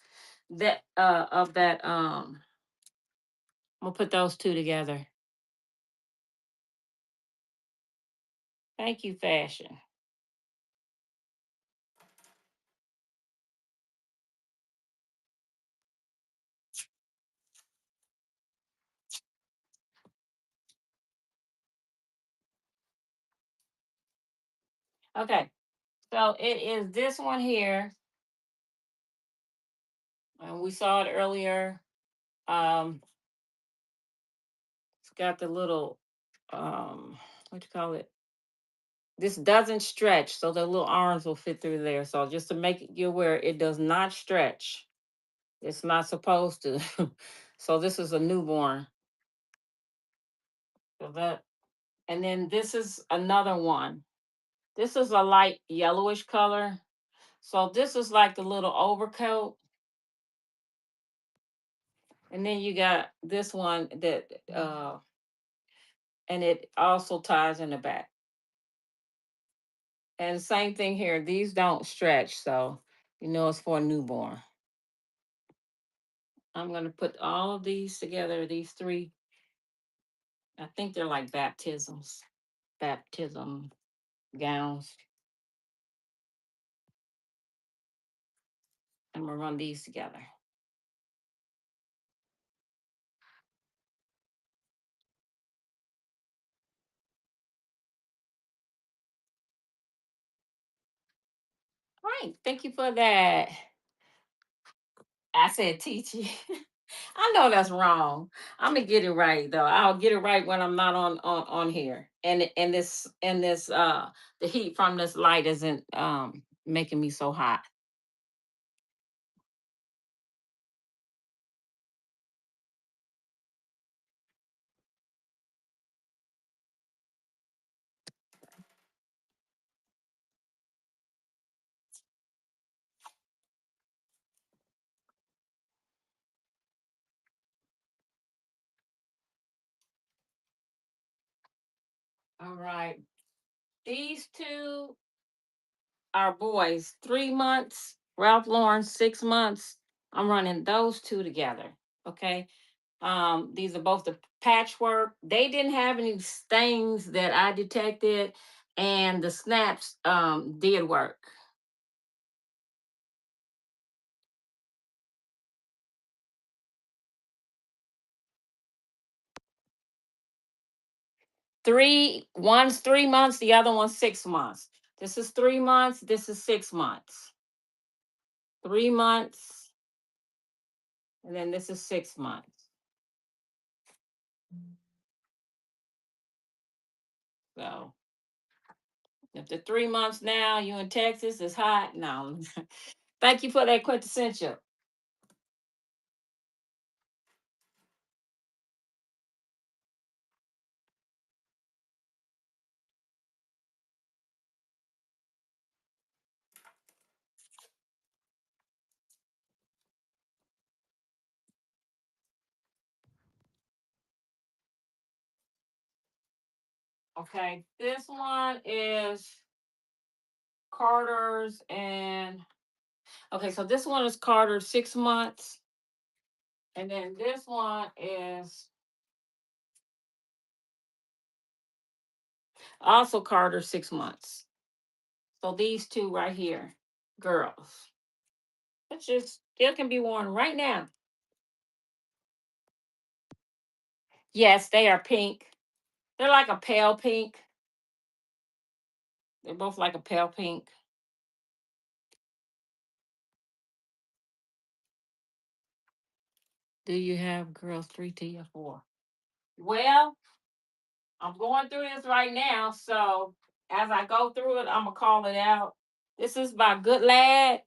That of that I'm gonna put those two together. Thank you, fashion. Okay, so it is this one here, and we saw it earlier. Um, it's got the little what you call it? This doesn't stretch, so the little arms will fit through there. So just to make you aware, it does not stretch. It's not supposed to. So this is a newborn. So that, and then this is another one. This is a light yellowish color. So this is like the little overcoat. And then you got this one that and it also ties in the back. And same thing here. These don't stretch, so you know it's for a newborn. I'm gonna put all of these together, these three. I think they're like baptism gowns. I'm gonna run these together. All right, thank you for that. I said teachy. I know that's wrong. I'm gonna get it right though. I'll get it right when I'm not on here. And this the heat from this light isn't making me so hot. All right. These two are boys, 3 months. Ralph Lauren, 6 months. I'm running those two together. Okay. These are both the patchwork. They didn't have any stains that I detected, and the snaps did work. One's 3 months, the other one's 6 months. This is 3 months, this is 6 months. 3 months, and then this is 6 months. So if the 3 months now, you in Texas, it's hot. No. Thank you for that quintessential. Okay, this one is Carter's and okay, so this one is Carter 6 months, and then this one is also Carter 6 months. So these two right here, girls. It's just still can be worn right now. Yes, they are pink. They're like a pale pink. They're both like a pale pink. Do you have girls 3T or 4? Well, I'm going through this right now, so as I go through it, I'm gonna call it out. This is by Good Lad,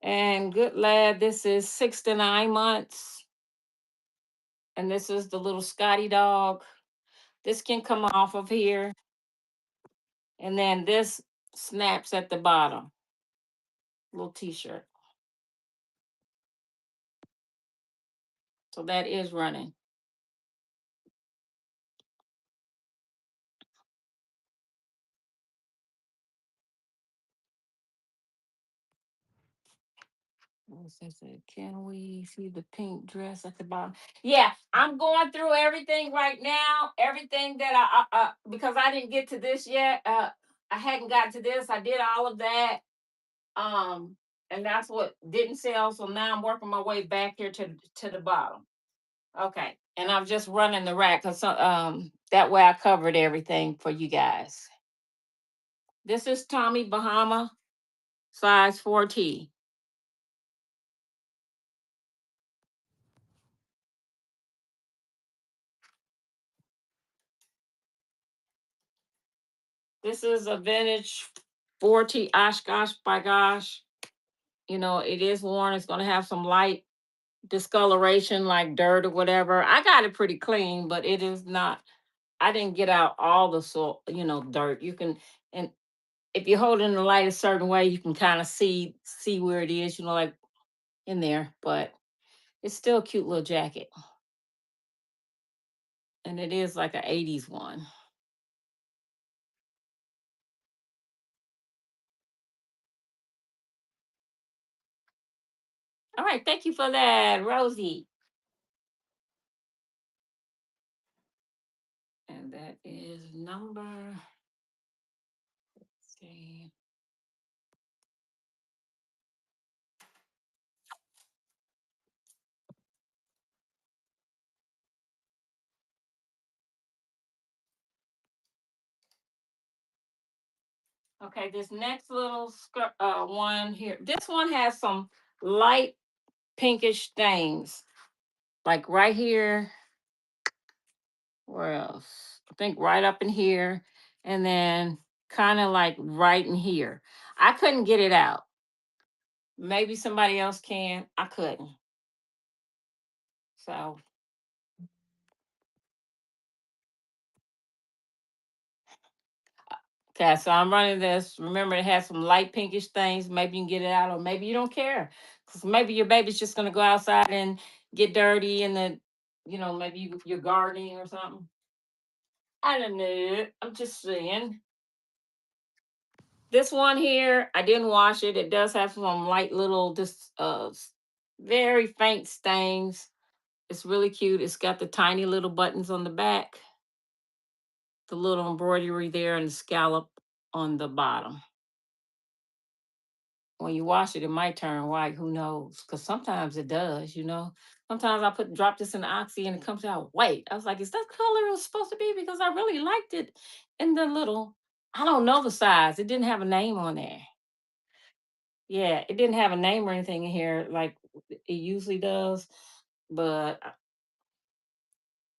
and Good Lad. This is 6 to 9 months, and this is the little Scotty dog. This can come off of here, and then this snaps at the bottom. Little T-shirt. So that is running. Can we see the pink dress at the bottom? Yeah, I'm going through everything right now. Everything that because I didn't get to this yet. I hadn't got to this. I did all of that. Um, and that's what didn't sell. So now I'm working my way back here to the bottom. Okay, and I'm just running the rack because that way I covered everything for you guys. This is Tommy Bahama, size 4T. This is a vintage 4T Oshkosh by gosh. You know, it is worn. It's going to have some light discoloration like dirt or whatever. I got it pretty clean, but it is not. I didn't get out all the dirt. You can, and if you hold it in the light a certain way, you can kind of see where it is, like in there. But it's still a cute little jacket. And it is like an 80s one. All right, thank you for that, Rosie. And that is number, let's see. Okay, this next little skirt, one here. This one has some light pinkish stains, like right here. Where else? I think right up in here, and then kind of like right in here. I couldn't get it out. Maybe somebody else can. I couldn't. So, okay, so I'm running this. Remember, it has some light pinkish stains. Maybe you can get it out, or maybe you don't care. Because maybe your baby's just going to go outside and get dirty, and then, maybe you're gardening or something. I don't know. I'm just saying. This one here, I didn't wash it. It does have some light little, just very faint stains. It's really cute. It's got the tiny little buttons on the back, the little embroidery there, and the scallop on the bottom. When you wash it, it might turn white. Who knows? Because sometimes it does. Sometimes I drop this in the oxy and it comes out white. I was like, is that color it was supposed to be? Because I really liked it in the little. I don't know the size. It didn't have a name on there. Yeah, it didn't have a name or anything in here like it usually does. But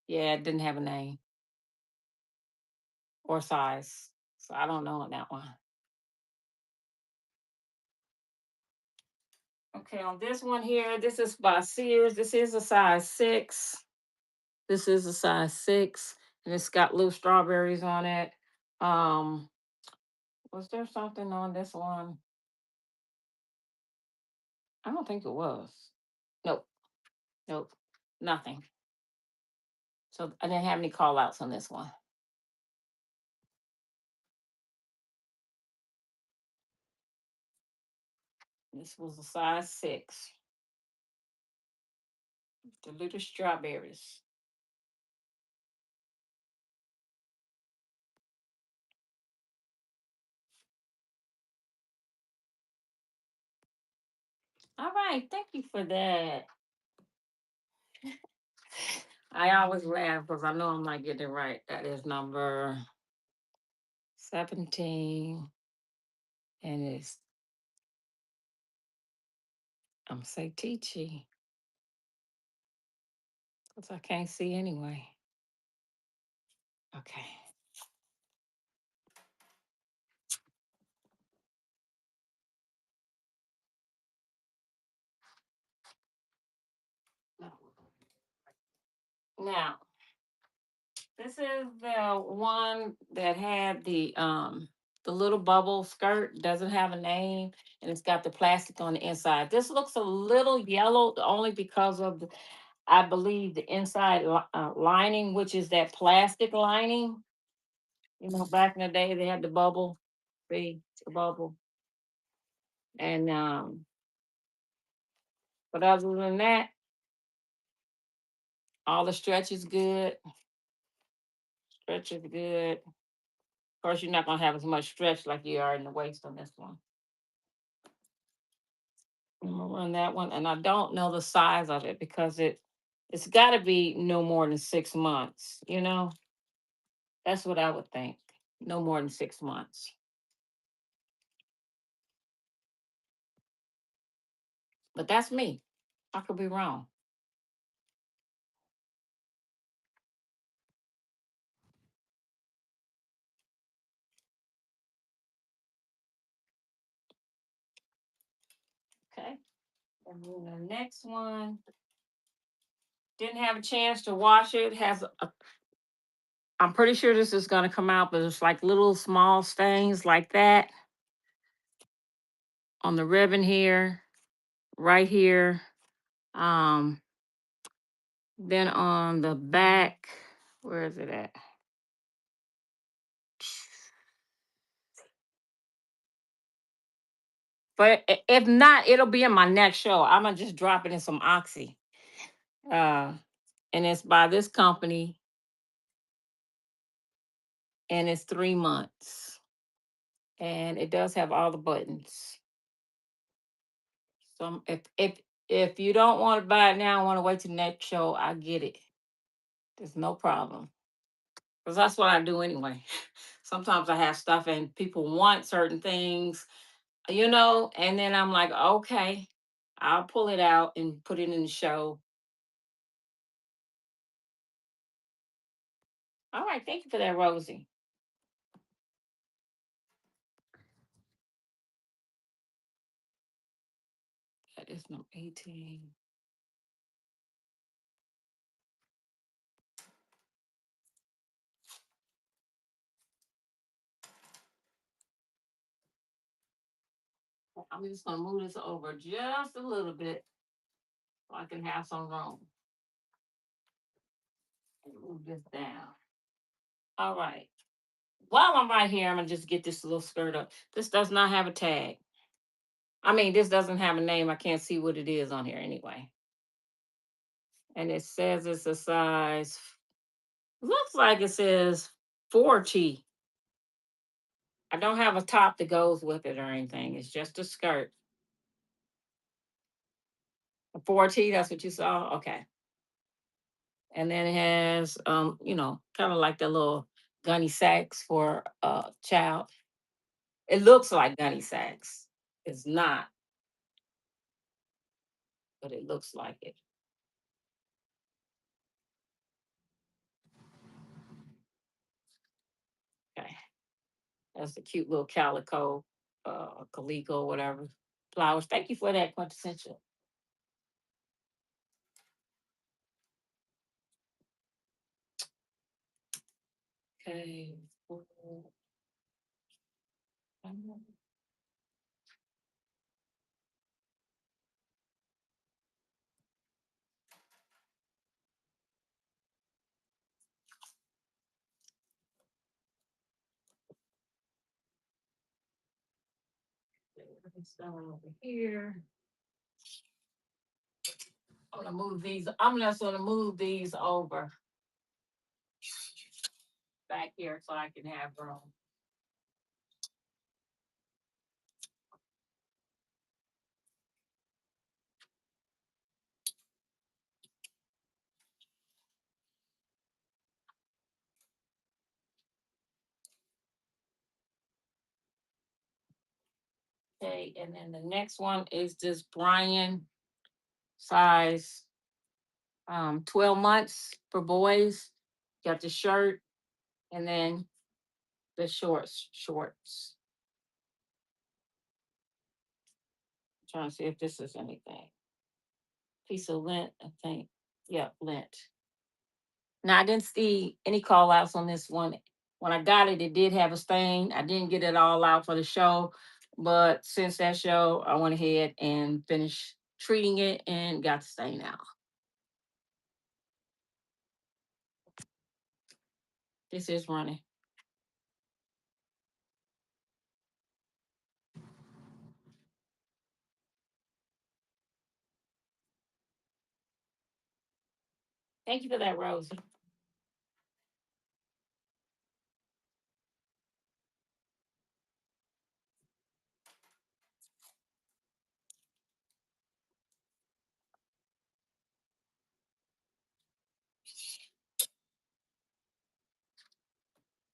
yeah, it didn't have a name or size. So I don't know on that one. Okay, on this one here, this is by Sears. This is a size 6. This is a size 6. And it's got little strawberries on it. Um, was there something on this one? I don't think it was. Nope. Nope. Nothing. So I didn't have any call outs on this one. This was a size 6. The little strawberries. All right, thank you for that. I always laugh because I know I'm not getting it right. That is number 17. And it's, I'm say Teachy. Because I can't see anyway. Okay. Now, this is the one that had the little bubble skirt, doesn't have a name, and it's got the plastic on the inside. This looks a little yellow only because of the, I believe, the inside lining, which is that plastic lining. You know, back in the day they had the bubble, see the bubble. And but other than that, all the stretch is good. Stretch is good. Of course, you're not gonna have as much stretch like you are in the waist on this one. I'm gonna run that one, and I don't know the size of it because it's got to be no more than 6 months. You know, that's what I would think. No more than 6 months. But that's me. I could be wrong. Okay. And then the next one, didn't have a chance to wash it. Has a, I'm pretty sure this is gonna come out, but it's like little small stains like that on the ribbon here, right here. Um, then on the back, where is it at? But if not, it'll be in my next show. I'm gonna just drop it in some oxy. Uh, and it's by this company, and it's 3 months, and it does have all the buttons. So if you don't want to buy it now, want to wait till next show, I get it. There's no problem. Because that's what I do anyway. Sometimes I have stuff and people want certain things, and then I'm like, okay, I'll pull it out and put it in the show. All right, thank you for that, Rosie. That is number 18. I'm just gonna move this over just a little bit so I can have some room. And move this down. All right. While I'm right here, I'm gonna just get this little skirt up. This does not have a tag. I mean, this doesn't have a name. I can't see what it is on here anyway. And it says it's a size, looks like it says 4T. I don't have a top that goes with it or anything. It's just a skirt. A 4T, that's what you saw? Okay. And then it has kind of like the little gunny sacks for a child. It looks like gunny sacks. It's not, but it looks like it. Okay. That's a cute little calico, calico, whatever. Flowers. Thank you for that, quintessential. Okay. It's done over here. I'm just gonna move these over back here so I can have room. Okay, and then the next one is this Brian size 12 months for boys. Got the shirt and then the shorts. Trying to see if this is anything. Piece of lint, I think. Yeah, lint. Now I didn't see any call outs on this one. When I got it, it did have a stain. I didn't get it all out for the show, but since that show, I went ahead and finished treating it and got the stain out. This is running. Thank you for that, Rosie.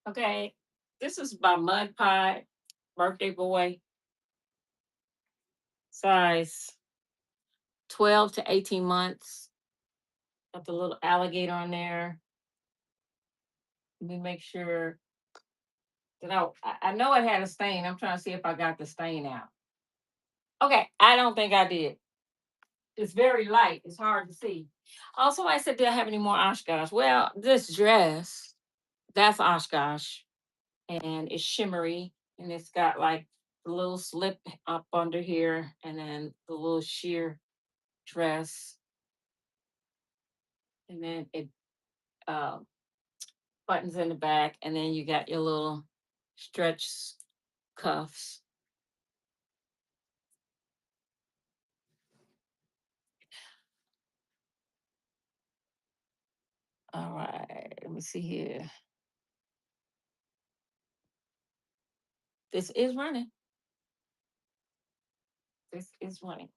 Okay, this is by Mud Pie Birthday Boy, size 12 to 18 months. Got the little alligator on there. Let me make sure that I know it had a stain. I'm trying to see if I got the stain out. Okay, I don't think I did. It's very light. It's hard to see. Also, I said, did I have any more Oshkosh? Well, this dress, that's Oshkosh, and it's shimmery, and it's got like the little slip up under here, and then the little sheer dress, and then it uh, buttons in the back, and then you got your little stretch cuffs. All right, let me see here. This is running. This is running.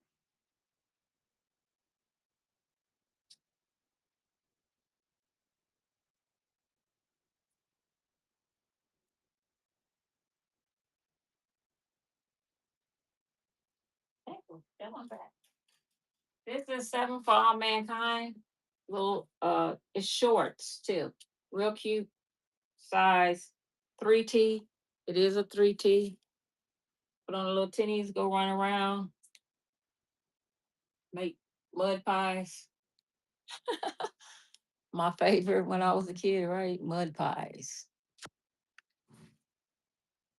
Okay, well, that one back. This is Seven for All Mankind. Little it's shorts too. Real cute size 3T. It is a 3T. Put on the little tinnies, go run around, make mud pies. My favorite when I was a kid, right? Mud pies.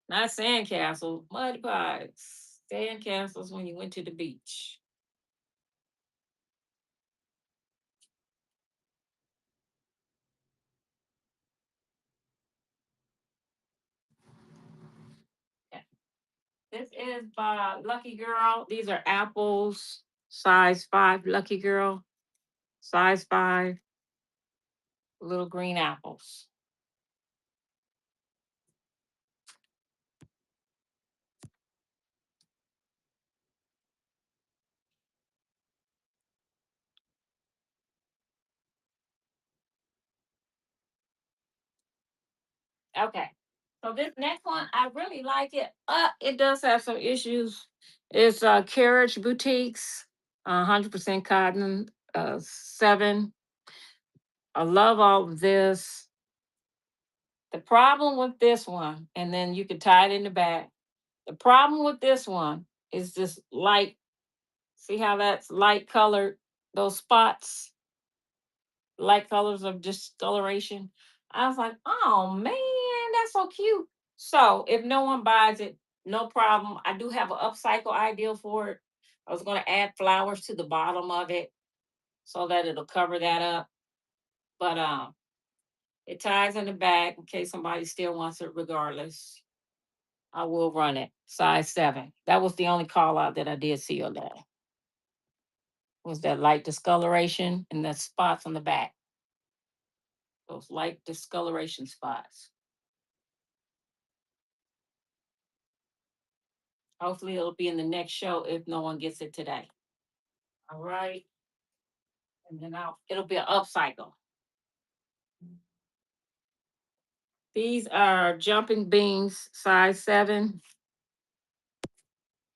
Not sandcastles, mud pies. Sandcastles when you went to the beach. Yeah. This is by Lucky Girl. These are apples, size 5, Lucky Girl, size 5, little green apples. Okay. So this next one, I really like it. It does have some issues. It's Carriage Boutiques, 100% cotton, 7. I love all of this. The problem with this one, and then you can tie it in the back. The problem with this one is this light. See how that's light colored? Those spots, light colors of discoloration. I was like, oh man, that's so cute. So if no one buys it, no problem. I do have an upcycle ideal for it. I was going to add flowers to the bottom of it so that it'll cover that up. But it ties in the back in case somebody still wants it regardless. I will run it. Size 7. That was the only call out that I did see on that. Was that light discoloration and the spots on the back. Those light discoloration spots. Hopefully it'll be in the next show if no one gets it today. All right. And then it'll be an upcycle. These are jumping beans, size 7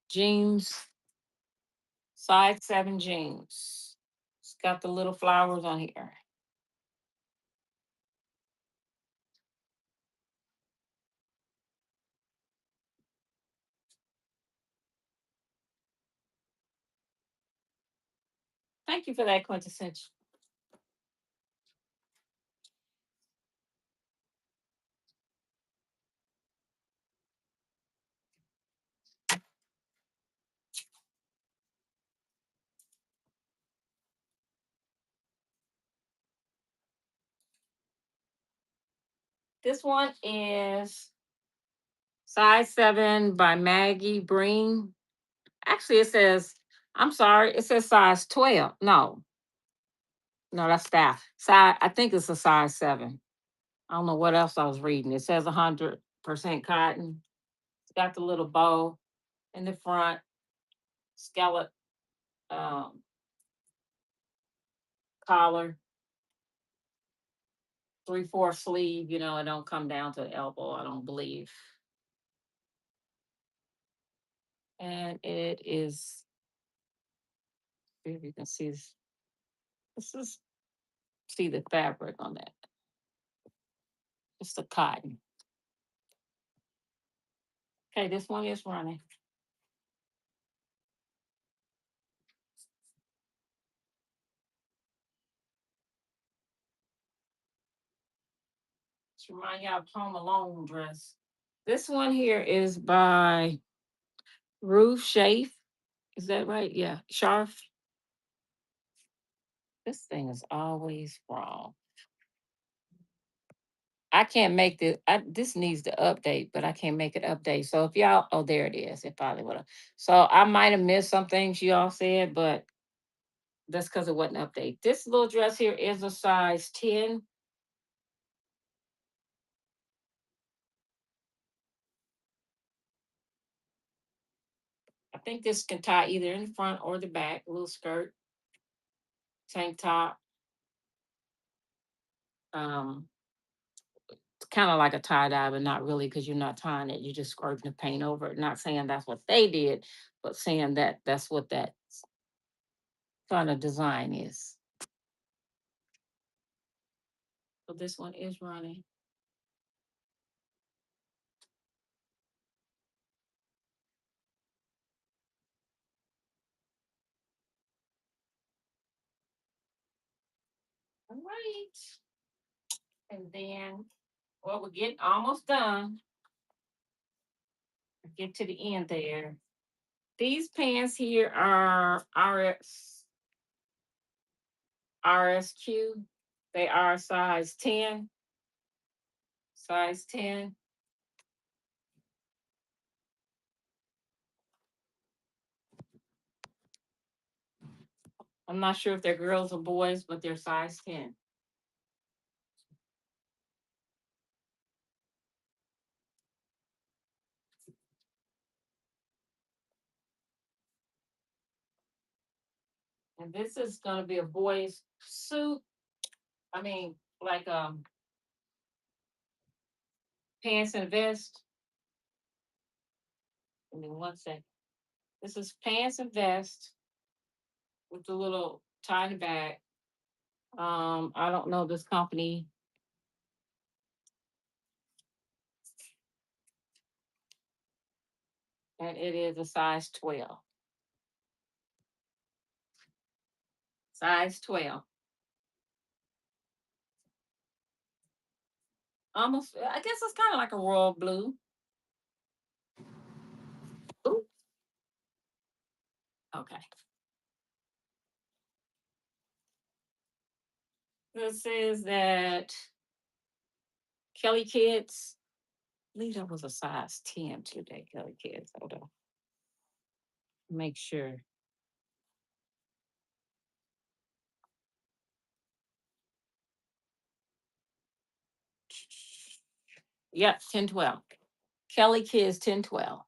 jeans, size 7 jeans. It's got the little flowers on here. Thank you for that quintessential. This one is size 7 by Maggie Breen. Actually, it says, I'm sorry, it says size 12. No, that's staff. Size, I think it's a size 7. I don't know what else I was reading. It says 100% cotton. It's got the little bow in the front, scallop um, collar, 3/4 sleeve. It don't come down to the elbow, I don't believe. And it is, if you can see this is see the fabric on that. It's the cotton. Okay, this one is running. This remind you of Home Alone dress. This one here is by Ruth Shafe. Is that right? Yeah, Sharf. This thing is always wrong. I can't make this needs to update, but I can't make it update. So if y'all, oh, there it is. It probably would have. So I might have missed some things y'all said, but that's because it wasn't update. This little dress here is a size 10. I think this can tie either in the front or the back. A little skirt, tank top. Um, it's kind of like a tie dye, but not really because you're not tying it. You're just squirting the paint over it. Not saying that's what they did, but saying that that's what that kind of design is. So this one is running. All right. And then, well, we're getting almost done. Get to the end there. These pants here are RSQ. They are size 10. Size 10. I'm not sure if they're girls or boys, but they're size 10. And this is gonna be a boy's suit. I mean, like pants and vest. Give me one second. This is pants and vest with the little tie in the back. I don't know this company. And it is a size 12. Size 12. Almost, I guess it's kind of like a royal blue. Ooh, okay. This says that Kelly Kids believe that was a size 10 today, Kelly Kids. Hold on. Make sure. Yep, 10-12. Kelly Kids 10-12.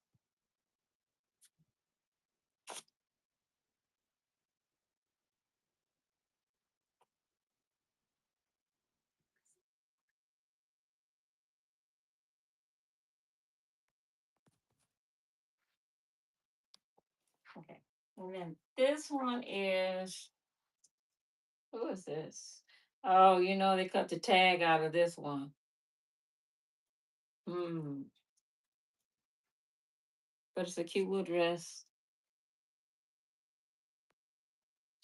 Okay. And then this one is, who is this? Oh, they cut the tag out of this one. Hmm. But it's a cute little dress.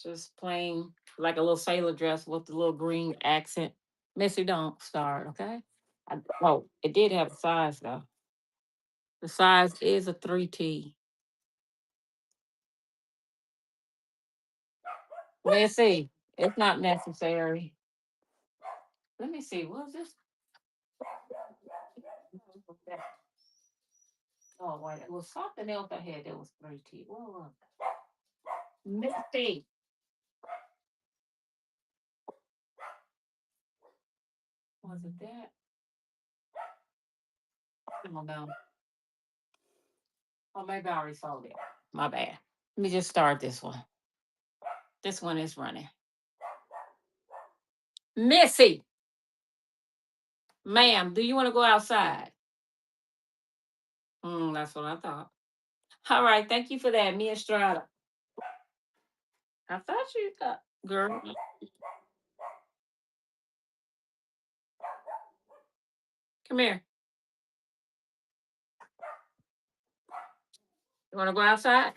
Just plain, like a little sailor dress with the little green accent. Missy, don't start, okay? Oh, it did have a size though. The size is a 3T. Missy, it's not necessary. Let me see. What was this? Oh, wait. It was something else I had that was 3T. What was it? Missy. Was it that? I don't know. Oh, maybe I already sold it. My bad. Let me just start this one. This one is running. Missy, ma'am, do you want to go outside? That's what I thought. All right, thank you for that, Mia Estrada. I thought you got, girl. Come here. You want to go outside?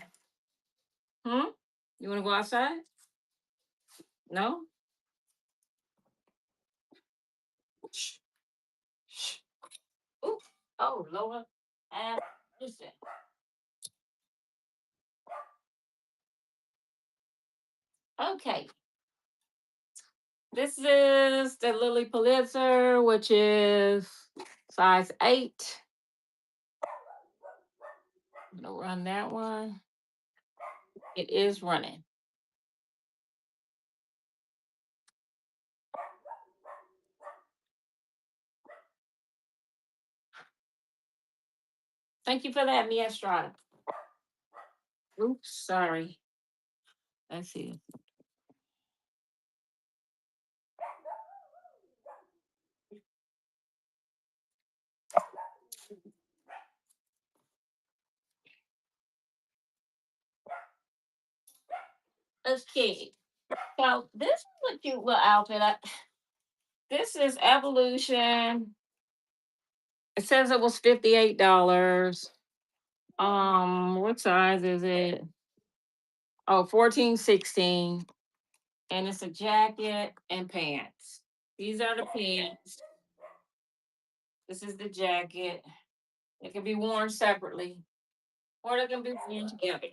Hmm? You want to go outside? No? Shh. Shh. Ooh. Oh, Lord. Listen. Okay. This is the Lily Pulitzer, which is size 8. I'm going to run that one. It is running. Thank you for that, Mia Estrada. Oops, sorry. Let's see. Let's see. So this is a cute little outfit. This is Evolution. It says it was $58. What size is it? Oh, 14, 16. And it's a jacket and pants. These are the pants. This is the jacket. It can be worn separately, or they can be worn together.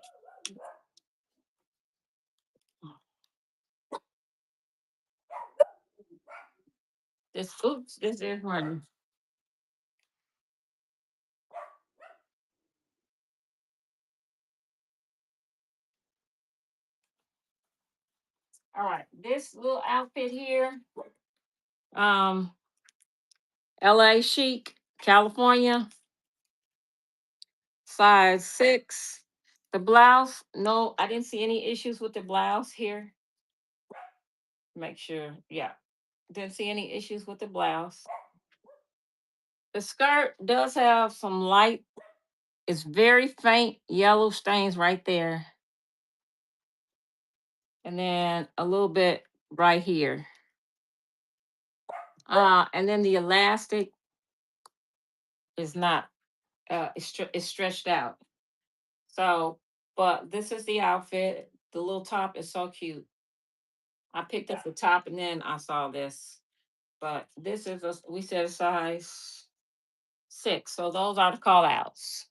This is running. All right, this little outfit here, um, LA Chic, California, size 6. The blouse, no, I didn't see any issues with the blouse here. Make sure, yeah, didn't see any issues with the blouse. The skirt does have some light, it's very faint yellow stains right there. And then a little bit right here. And then the elastic is not, it's stretched out. So, but this is the outfit. The little top is so cute. I picked up the top and then I saw this. But this is we said a size 6. So those are the call outs.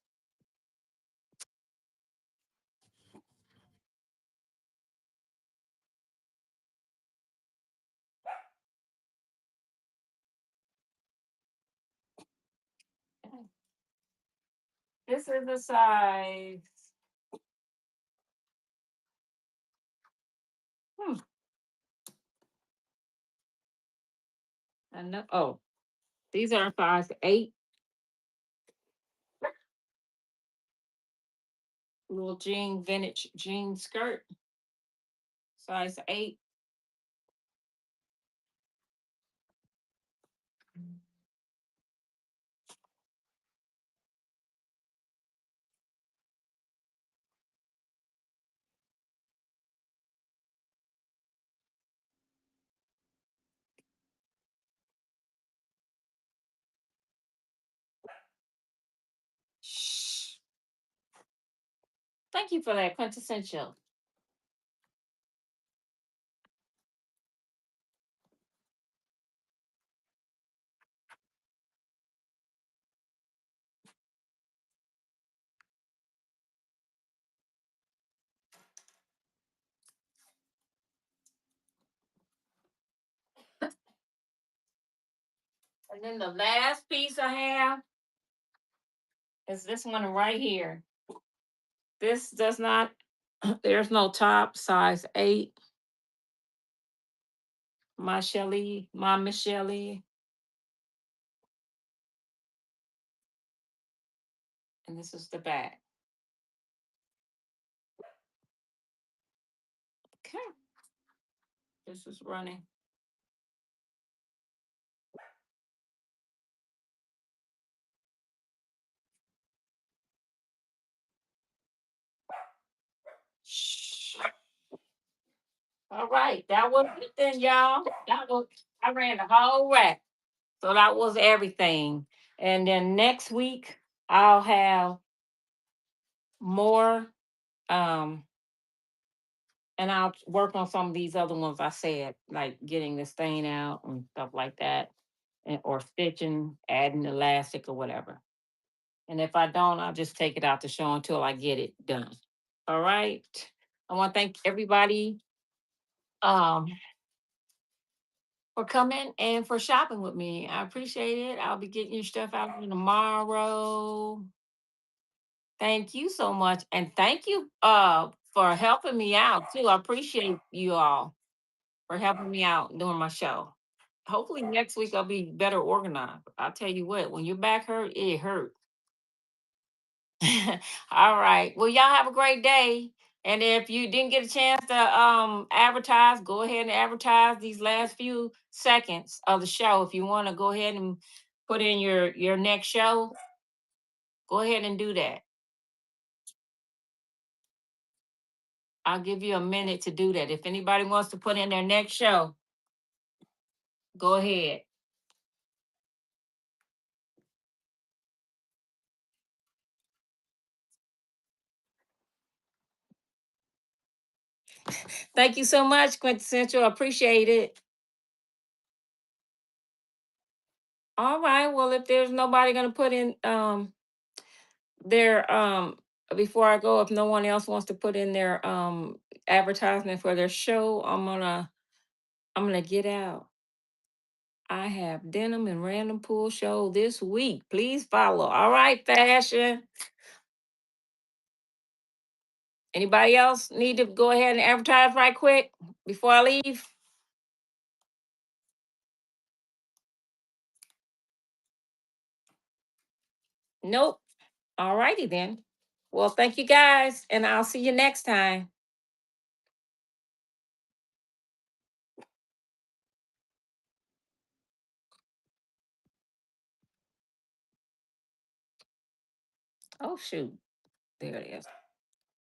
This is a size. Hmm. I know. Oh, these are size 8. Little jean, vintage jean skirt. Size 8. Shh. Thank you for that quintessential. And then the last piece I have is this one right here. This does not, there's no top, size 8. My Shelly, my Miss Shelly. And this is the back. Okay. This is running. Shh. All right. That was it then, y'all. That was, I ran the whole rack. So that was everything. And then next week I'll have more um and I'll work on some of these other ones I said, like getting the stain out and stuff like that, and or stitching, adding elastic or whatever. And if I don't, I'll just take it out the show until I get it done. All right. I want to thank everybody um for coming and for shopping with me. I appreciate it. I'll be getting your stuff out tomorrow. Thank you so much. And thank you for helping me out too. I appreciate you all for helping me out doing my show. Hopefully next week I'll be better organized. I'll tell you what, when your back hurt, it hurt. All right. Well, y'all have a great day. And if you didn't get a chance to advertise, go ahead and advertise these last few seconds of the show. If you want to go ahead and put in your next show, go ahead and do that. I'll give you a minute to do that. If anybody wants to put in their next show, go ahead. Thank you so much, Quintessential. I appreciate it. All right. Well, if there's nobody gonna put in their before I go, if no one else wants to put in their advertisement for their show, I'm gonna get out. I have denim and random pool show this week. Please follow. All right, fashion. Anybody else need to go ahead and advertise right quick before I leave? Nope. All righty then. Well, thank you guys, and I'll see you next time. Oh shoot. There it is.